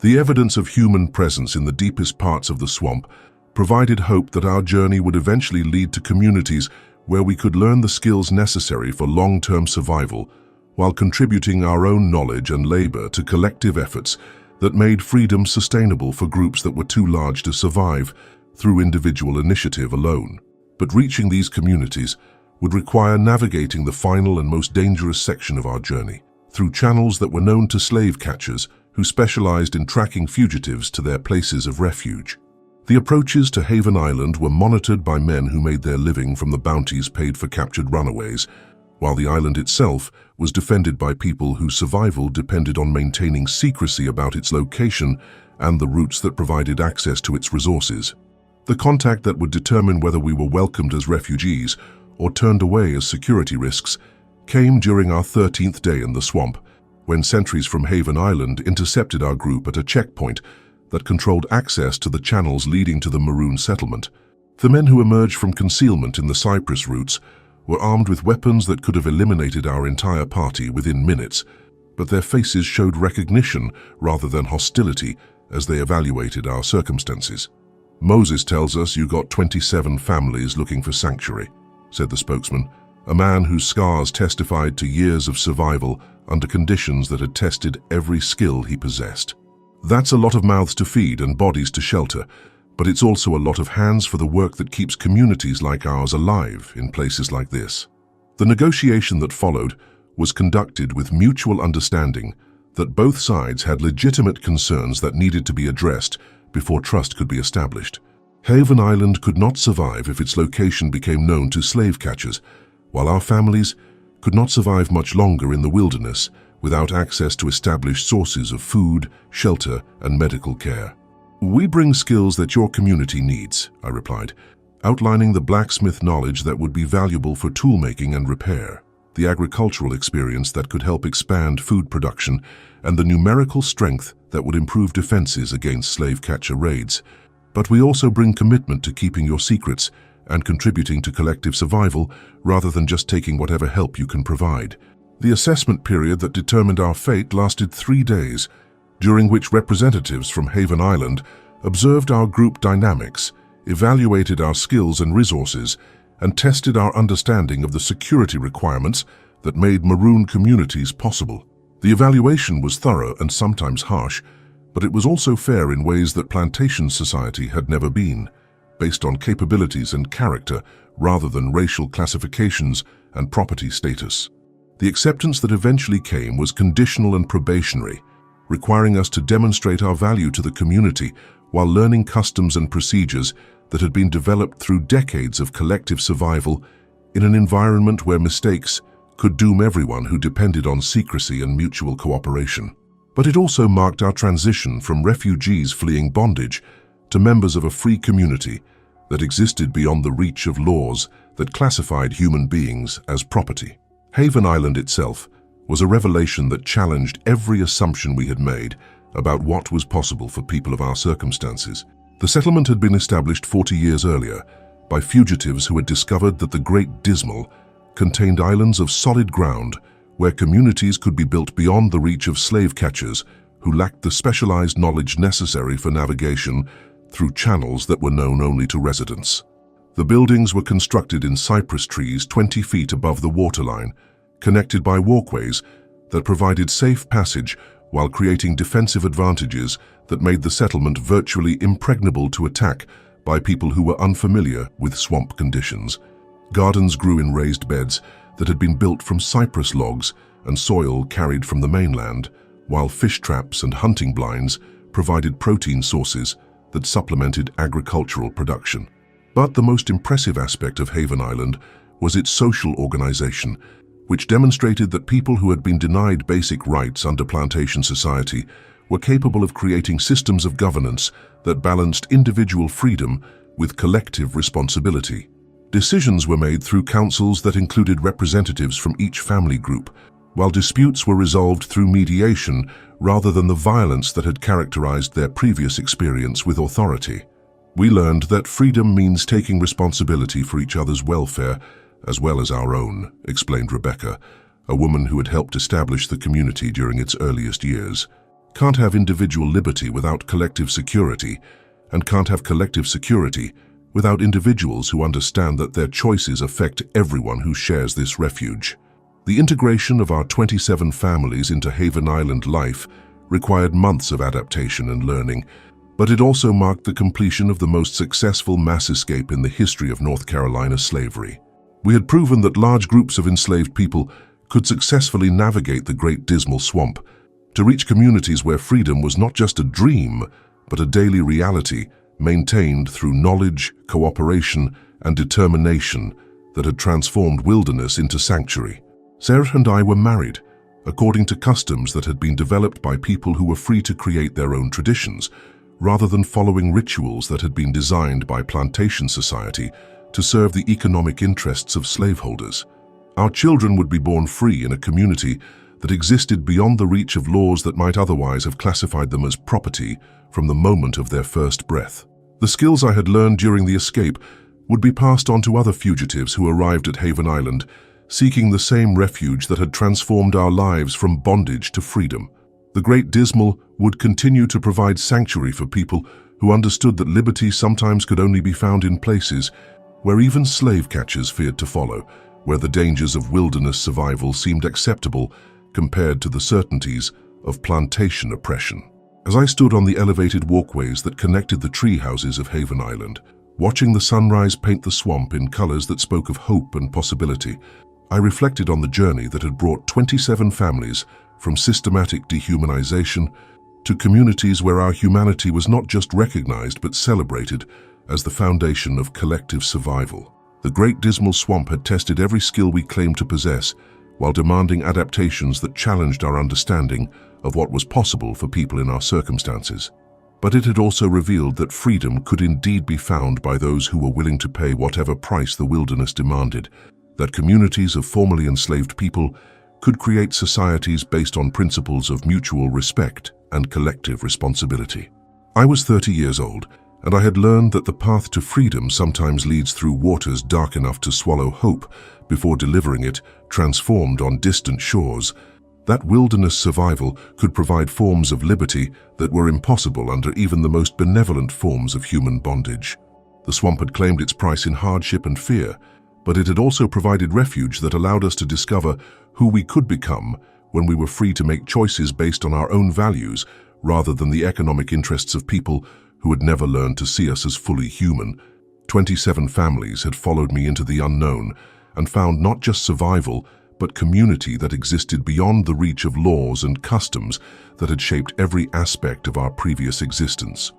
A: The evidence of human presence in the deepest parts of the swamp provided hope that our journey would eventually lead to communities where we could learn the skills necessary for long-term survival while contributing our own knowledge and labor to collective efforts that made freedom sustainable for groups that were too large to survive through individual initiative alone. But reaching these communities would require navigating the final and most dangerous section of our journey, through channels that were known to slave catchers who specialized in tracking fugitives to their places of refuge. The approaches to Haven Island were monitored by men who made their living from the bounties paid for captured runaways, while the island itself was defended by people whose survival depended on maintaining secrecy about its location and the routes that provided access to its resources. The contact that would determine whether we were welcomed as refugees or turned away as security risks came during our 13th day in the swamp, when sentries from Haven Island intercepted our group at a checkpoint that controlled access to the channels leading to the Maroon settlement. The men who emerged from concealment in the cypress roots were armed with weapons that could have eliminated our entire party within minutes, but their faces showed recognition rather than hostility as they evaluated our circumstances. "Moses tells us you got 27 families looking for sanctuary," said the spokesman, a man whose scars testified to years of survival under conditions that had tested every skill he possessed. "That's a lot of mouths to feed and bodies to shelter, but it's also a lot of hands for the work that keeps communities like ours alive in places like this." The negotiation that followed was conducted with mutual understanding that both sides had legitimate concerns that needed to be addressed before trust could be established. Haven Island could not survive if its location became known to slave catchers, while our families could not survive much longer in the wilderness without access to established sources of food, shelter, and medical care. "We bring skills that your community needs," I replied, outlining the blacksmith knowledge that would be valuable for toolmaking and repair, the agricultural experience that could help expand food production, and the numerical strength that would improve defenses against slave catcher raids. "But we also bring commitment to keeping your secrets and contributing to collective survival rather than just taking whatever help you can provide." The assessment period that determined our fate lasted 3 days, during which representatives from Haven Island observed our group dynamics, evaluated our skills and resources, and tested our understanding of the security requirements that made maroon communities possible. The evaluation was thorough and sometimes harsh, but it was also fair in ways that plantation society had never been, based on capabilities and character rather than racial classifications and property status. The acceptance that eventually came was conditional and probationary, requiring us to demonstrate our value to the community while learning customs and procedures that had been developed through decades of collective survival in an environment where mistakes could doom everyone who depended on secrecy and mutual cooperation. But it also marked our transition from refugees fleeing bondage to members of a free community that existed beyond the reach of laws that classified human beings as property. Haven Island itself was a revelation that challenged every assumption we had made about what was possible for people of our circumstances. The settlement had been established 40 years earlier by fugitives who had discovered that the Great Dismal contained islands of solid ground where communities could be built beyond the reach of slave catchers who lacked the specialized knowledge necessary for navigation through channels that were known only to residents. The buildings were constructed in cypress trees 20 feet above the waterline, connected by walkways that provided safe passage while creating defensive advantages that made the settlement virtually impregnable to attack by people who were unfamiliar with swamp conditions. Gardens grew in raised beds that had been built from cypress logs and soil carried from the mainland, while fish traps and hunting blinds provided protein sources that supplemented agricultural production. But the most impressive aspect of Haven Island was its social organization, which demonstrated that people who had been denied basic rights under plantation society were capable of creating systems of governance that balanced individual freedom with collective responsibility. Decisions were made through councils that included representatives from each family group, while disputes were resolved through mediation rather than the violence that had characterized their previous experience with authority. We learned that freedom means taking responsibility for each other's welfare as well as our own, explained Rebecca, a woman who had helped establish the community during its earliest years. Can't have individual liberty without collective security, and can't have collective security without individuals who understand that their choices affect everyone who shares this refuge. The integration of our 27 families into Haven Island life required months of adaptation and learning, but it also marked the completion of the most successful mass escape in the history of North Carolina slavery. We had proven that large groups of enslaved people could successfully navigate the Great Dismal Swamp to reach communities where freedom was not just a dream, but a daily reality maintained through knowledge, cooperation, and determination that had transformed wilderness into sanctuary. Sarah and I were married, according to customs that had been developed by people who were free to create their own traditions, rather than following rituals that had been designed by plantation society to serve the economic interests of slaveholders. Our children would be born free in a community that existed beyond the reach of laws that might otherwise have classified them as property from the moment of their first breath. The skills I had learned during the escape would be passed on to other fugitives who arrived at Haven Island, seeking the same refuge that had transformed our lives from bondage to freedom. The Great Dismal would continue to provide sanctuary for people who understood that liberty sometimes could only be found in places where even slave catchers feared to follow, where the dangers of wilderness survival seemed acceptable compared to the certainties of plantation oppression. As I stood on the elevated walkways that connected the tree houses of Haven Island, watching the sunrise paint the swamp in colors that spoke of hope and possibility, I reflected on the journey that had brought 27 families from systematic dehumanization to communities where our humanity was not just recognized but celebrated as the foundation of collective survival. The Great Dismal Swamp had tested every skill we claimed to possess while demanding adaptations that challenged our understanding of what was possible for people in our circumstances. But it had also revealed that freedom could indeed be found by those who were willing to pay whatever price the wilderness demanded, that communities of formerly enslaved people could create societies based on principles of mutual respect and collective responsibility. I was 30 years old, and I had learned that the path to freedom sometimes leads through waters dark enough to swallow hope before delivering it, transformed on distant shores. That wilderness survival could provide forms of liberty that were impossible under even the most benevolent forms of human bondage. The swamp had claimed its price in hardship and fear, but it had also provided refuge that allowed us to discover who we could become when we were free to make choices based on our own values rather than the economic interests of people who had never learned to see us as fully human. 27 families had followed me into the unknown and found not just survival, but community that existed beyond the reach of laws and customs that had shaped every aspect of our previous existence.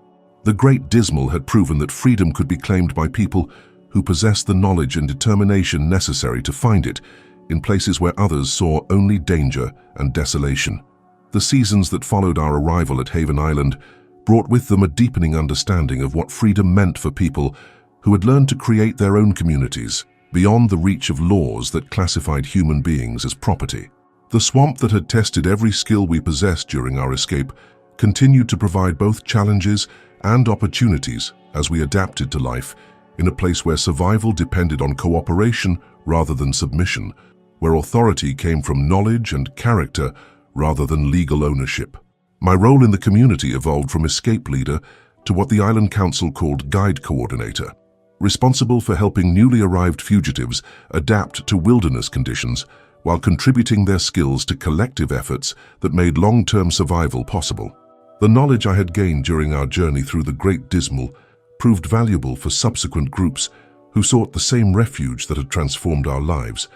A: The Great Dismal had proven that freedom could be claimed by people who possessed the knowledge and determination necessary to find it in places where others saw only danger and desolation. The seasons that followed our arrival at Haven Island brought with them a deepening understanding of what freedom meant for people who had learned to create their own communities beyond the reach of laws that classified human beings as property. The swamp that had tested every skill we possessed during our escape continued to provide both challenges and opportunities as we adapted to life in a place where survival depended on cooperation rather than submission, where authority came from knowledge and character rather than legal ownership. My role in the community evolved from escape leader to what the Island Council called guide coordinator, responsible for helping newly arrived fugitives adapt to wilderness conditions while contributing their skills to collective efforts that made long-term survival possible. The knowledge I had gained during our journey through the Great Dismal proved valuable for subsequent groups who sought the same refuge that had transformed our lives,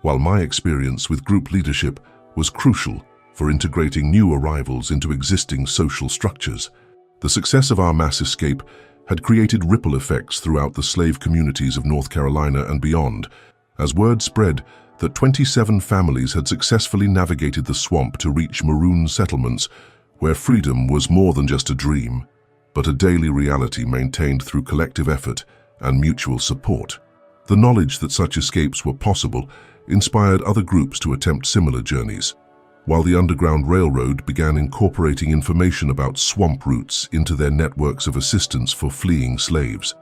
A: while my experience with group leadership was crucial for integrating new arrivals into existing social structures. The success of our mass escape had created ripple effects throughout the slave communities of North Carolina and beyond, as word spread that 27 families had successfully navigated the swamp to reach maroon settlements where freedom was more than just a dream, but a daily reality maintained through collective effort and mutual support. The knowledge that such escapes were possible inspired other groups to attempt similar journeys, while the Underground Railroad began incorporating information about swamp routes into their networks of assistance for fleeing slaves.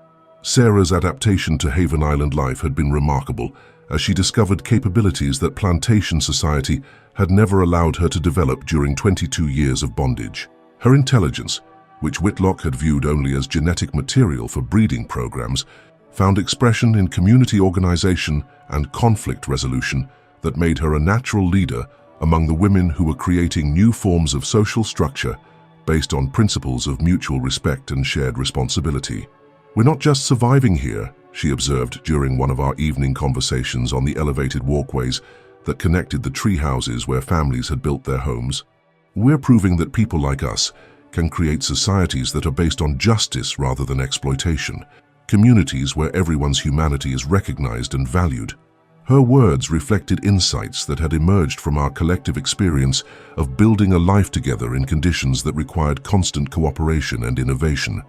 A: Sarah's adaptation to Haven Island life had been remarkable, as she discovered capabilities that plantation society had never allowed her to develop during 22 years of bondage. Her intelligence, which Whitlock had viewed only as genetic material for breeding programs, found expression in community organization and conflict resolution that made her a natural leader among the women who were creating new forms of social structure based on principles of mutual respect and shared responsibility. "We're not just surviving here," she observed during one of our evening conversations on the elevated walkways that connected the tree houses where families had built their homes. "We're proving that people like us can create societies that are based on justice rather than exploitation, communities where everyone's humanity is recognized and valued." Her words reflected insights that had emerged from our collective experience of building a life together in conditions that required constant cooperation and innovation.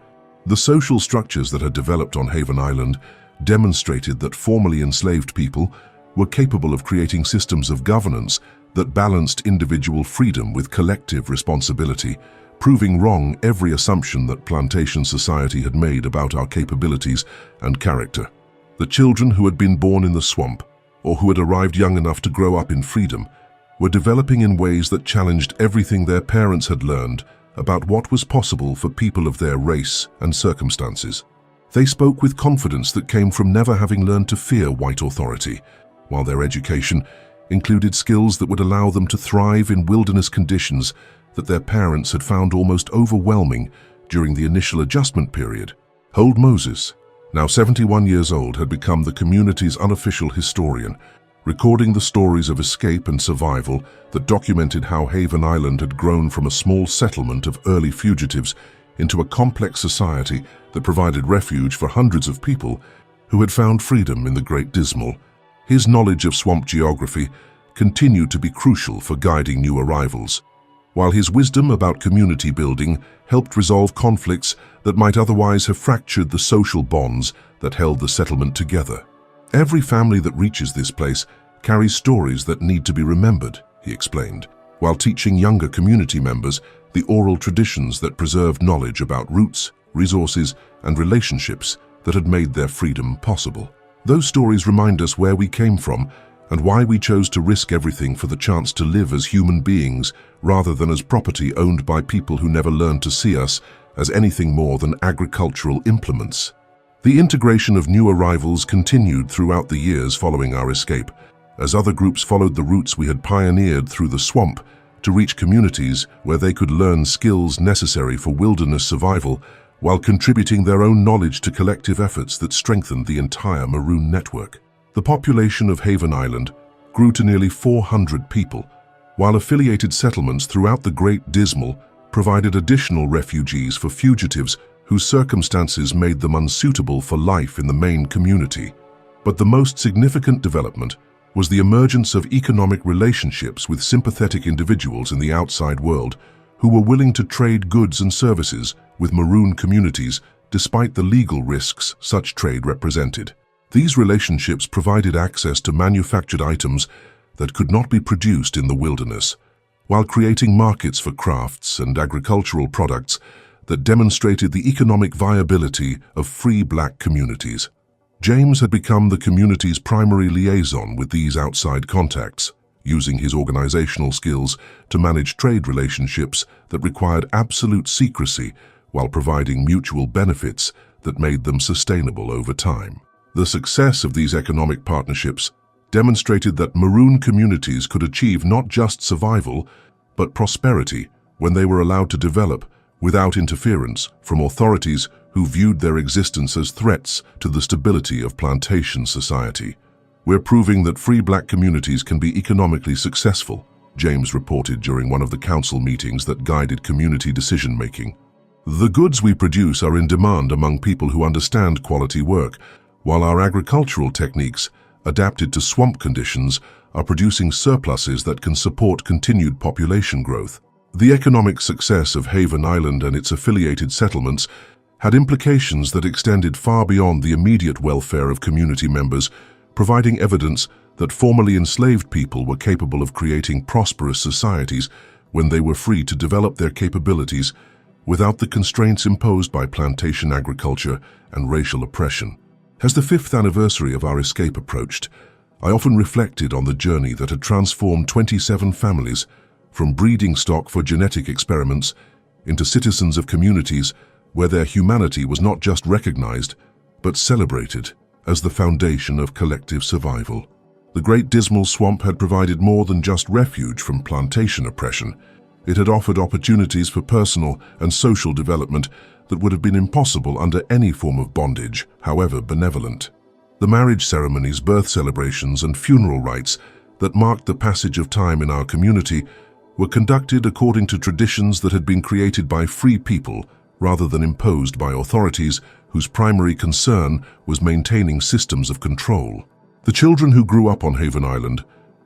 A: The social structures that had developed on Haven Island demonstrated that formerly enslaved people were capable of creating systems of governance that balanced individual freedom with collective responsibility, proving wrong every assumption that plantation society had made about our capabilities and character. The children who had been born in the swamp, or who had arrived young enough to grow up in freedom, were developing in ways that challenged everything their parents had learned about what was possible for people of their race and circumstances. They spoke with confidence that came from never having learned to fear white authority, while their education included skills that would allow them to thrive in wilderness conditions that their parents had found almost overwhelming during the initial adjustment period. Hold Moses, now 71 years old, had become the community's unofficial historian, recording the stories of escape and survival that documented how Haven Island had grown from a small settlement of early fugitives into a complex society that provided refuge for hundreds of people who had found freedom in the Great Dismal. His knowledge of swamp geography continued to be crucial for guiding new arrivals, while his wisdom about community building helped resolve conflicts that might otherwise have fractured the social bonds that held the settlement together. Every family that reaches this place carries stories that need to be remembered, he explained, while teaching younger community members the oral traditions that preserved knowledge about roots, resources, and relationships that had made their freedom possible. Those stories remind us where we came from and why we chose to risk everything for the chance to live as human beings rather than as property owned by people who never learned to see us as anything more than agricultural implements. The integration of new arrivals continued throughout the years following our escape, as other groups followed the routes we had pioneered through the swamp to reach communities where they could learn skills necessary for wilderness survival while contributing their own knowledge to collective efforts that strengthened the entire Maroon network. The population of Haven Island grew to nearly 400 people, while affiliated settlements throughout the Great Dismal provided additional refugees for fugitives whose circumstances made them unsuitable for life in the main community. But the most significant development was the emergence of economic relationships with sympathetic individuals in the outside world who were willing to trade goods and services with Maroon communities despite the legal risks such trade represented. These relationships provided access to manufactured items that could not be produced in the wilderness, while creating markets for crafts and agricultural products that demonstrated the economic viability of free black communities. James had become the community's primary liaison with these outside contacts, using his organizational skills to manage trade relationships that required absolute secrecy while providing mutual benefits that made them sustainable over time. The success of these economic partnerships demonstrated that Maroon communities could achieve not just survival, but prosperity when they were allowed to develop without interference from authorities who viewed their existence as threats to the stability of plantation society. "We're proving that free black communities can be economically successful," James reported during one of the council meetings that guided community decision-making. "The goods we produce are in demand among people who understand quality work, while our agricultural techniques, adapted to swamp conditions, are producing surpluses that can support continued population growth." The economic success of Haven Island and its affiliated settlements had implications that extended far beyond the immediate welfare of community members, providing evidence that formerly enslaved people were capable of creating prosperous societies when they were free to develop their capabilities without the constraints imposed by plantation agriculture and racial oppression. As the 5th anniversary of our escape approached, I often reflected on the journey that had transformed 27 families from breeding stock for genetic experiments into citizens of communities where their humanity was not just recognized, but celebrated as the foundation of collective survival. The Great Dismal Swamp had provided more than just refuge from plantation oppression. It had offered opportunities for personal and social development that would have been impossible under any form of bondage, however benevolent. The marriage ceremonies, birth celebrations, and funeral rites that marked the passage of time in our community were conducted according to traditions that had been created by free people rather than imposed by authorities whose primary concern was maintaining systems of control. The children who grew up on Haven Island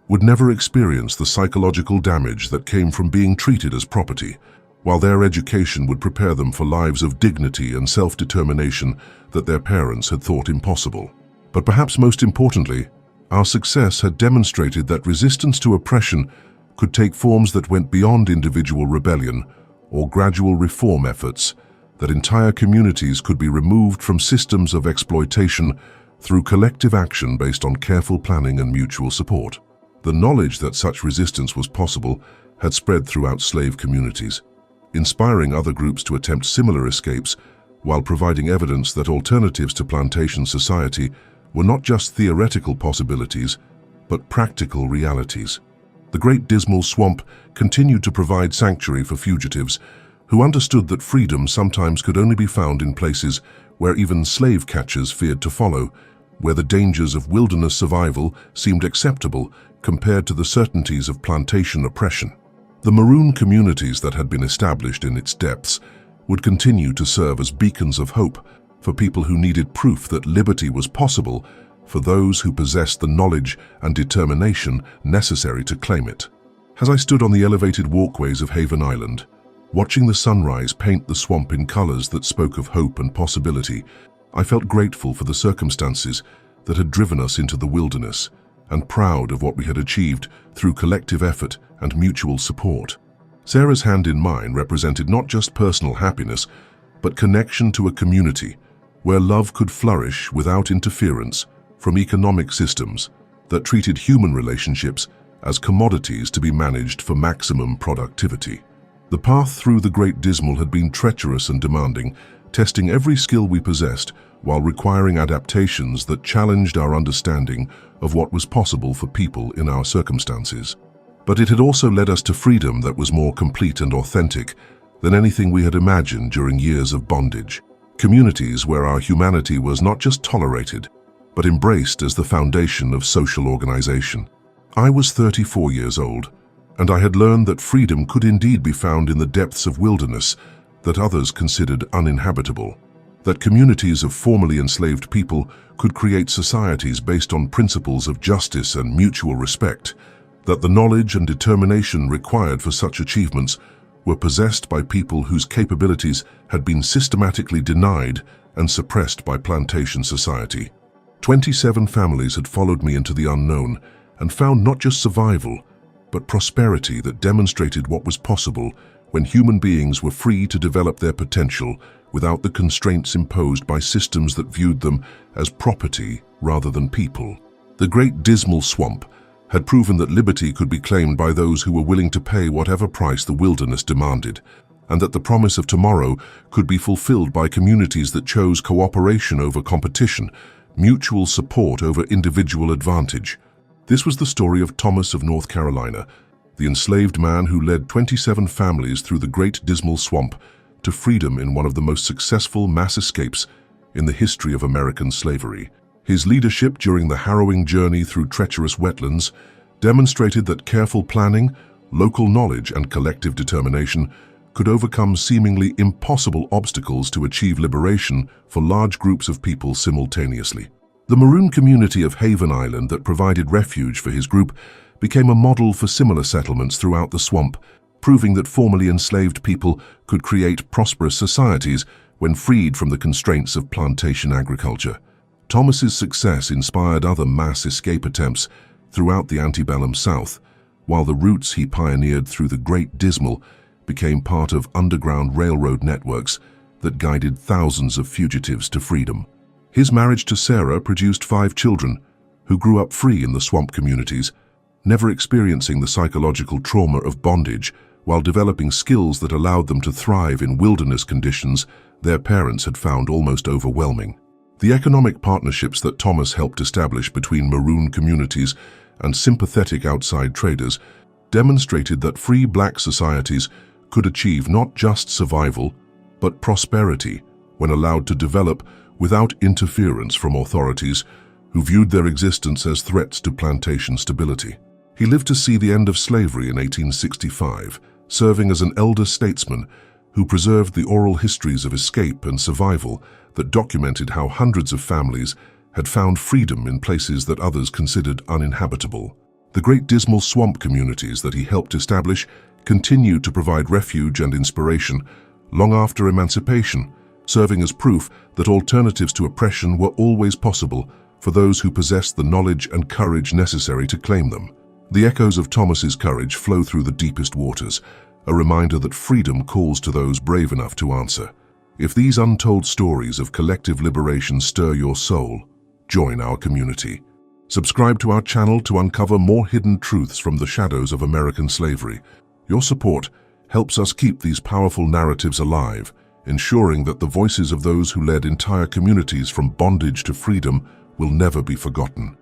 A: would never experience the psychological damage that came from being treated as property, while their education would prepare them for lives of dignity and self-determination that their parents had thought impossible. But perhaps most importantly, our success had demonstrated that resistance to oppression could take forms that went beyond individual rebellion or gradual reform efforts, that entire communities could be removed from systems of exploitation through collective action based on careful planning and mutual support. The knowledge that such resistance was possible had spread throughout slave communities, inspiring other groups to attempt similar escapes while providing evidence that alternatives to plantation society were not just theoretical possibilities, but practical realities. The Great Dismal Swamp continued to provide sanctuary for fugitives who understood that freedom sometimes could only be found in places where even slave catchers feared to follow, where the dangers of wilderness survival seemed acceptable compared to the certainties of plantation oppression. The maroon communities that had been established in its depths would continue to serve as beacons of hope for people who needed proof that liberty was possible for those who possessed the knowledge and determination necessary to claim it. As I stood on the elevated walkways of Haven Island, watching the sunrise paint the swamp in colors that spoke of hope and possibility, I felt grateful for the circumstances that had driven us into the wilderness and proud of what we had achieved through collective effort and mutual support. Sarah's hand in mine represented not just personal happiness, but connection to a community where love could flourish without interference from economic systems that treated human relationships as commodities to be managed for maximum productivity. The path through the Great Dismal had been treacherous and demanding, testing every skill we possessed while requiring adaptations that challenged our understanding of what was possible for people in our circumstances. But it had also led us to freedom that was more complete and authentic than anything we had imagined during years of bondage. Communities where our humanity was not just tolerated, but embraced as the foundation of social organization. I was 34 years old, and I had learned that freedom could indeed be found in the depths of wilderness that others considered uninhabitable. That communities of formerly enslaved people could create societies based on principles of justice and mutual respect. That the knowledge and determination required for such achievements were possessed by people whose capabilities had been systematically denied and suppressed by plantation society. 27 families had followed me into the unknown and found not just survival, but prosperity that demonstrated what was possible when human beings were free to develop their potential without the constraints imposed by systems that viewed them as property rather than people. The Great Dismal Swamp had proven that liberty could be claimed by those who were willing to pay whatever price the wilderness demanded, and that the promise of tomorrow could be fulfilled by communities that chose cooperation over competition, mutual support over individual advantage. This was the story of Thomas of North Carolina, the enslaved man who led 27 families through the Great Dismal Swamp to freedom in one of the most successful mass escapes in the history of American slavery. His leadership during the harrowing journey through treacherous wetlands demonstrated that careful planning, local knowledge, and collective determination could overcome seemingly impossible obstacles to achieve liberation for large groups of people simultaneously. The maroon community of Haven Island that provided refuge for his group became a model for similar settlements throughout the swamp, proving that formerly enslaved people could create prosperous societies when freed from the constraints of plantation agriculture. Thomas's success inspired other mass escape attempts throughout the antebellum South, while the routes he pioneered through the Great Dismal became part of underground railroad networks that guided thousands of fugitives to freedom. His marriage to Sarah produced 5 children who grew up free in the swamp communities, never experiencing the psychological trauma of bondage while developing skills that allowed them to thrive in wilderness conditions their parents had found almost overwhelming. The economic partnerships that Thomas helped establish between maroon communities and sympathetic outside traders demonstrated that free black societies could achieve not just survival, but prosperity when allowed to develop without interference from authorities who viewed their existence as threats to plantation stability. He lived to see the end of slavery in 1865, serving as an elder statesman who preserved the oral histories of escape and survival that documented how hundreds of families had found freedom in places that others considered uninhabitable. The Great Dismal Swamp communities that he helped establish continued to provide refuge and inspiration long after emancipation, serving as proof that alternatives to oppression were always possible for those who possessed the knowledge and courage necessary to claim them. The echoes of Thomas's courage flow through the deepest waters, a reminder that freedom calls to those brave enough to answer. If these untold stories of collective liberation stir your soul, join our community. Subscribe to our channel to uncover more hidden truths from the shadows of American slavery. Your support helps us keep these powerful narratives alive, ensuring that the voices of those who led entire communities from bondage to freedom will never be forgotten.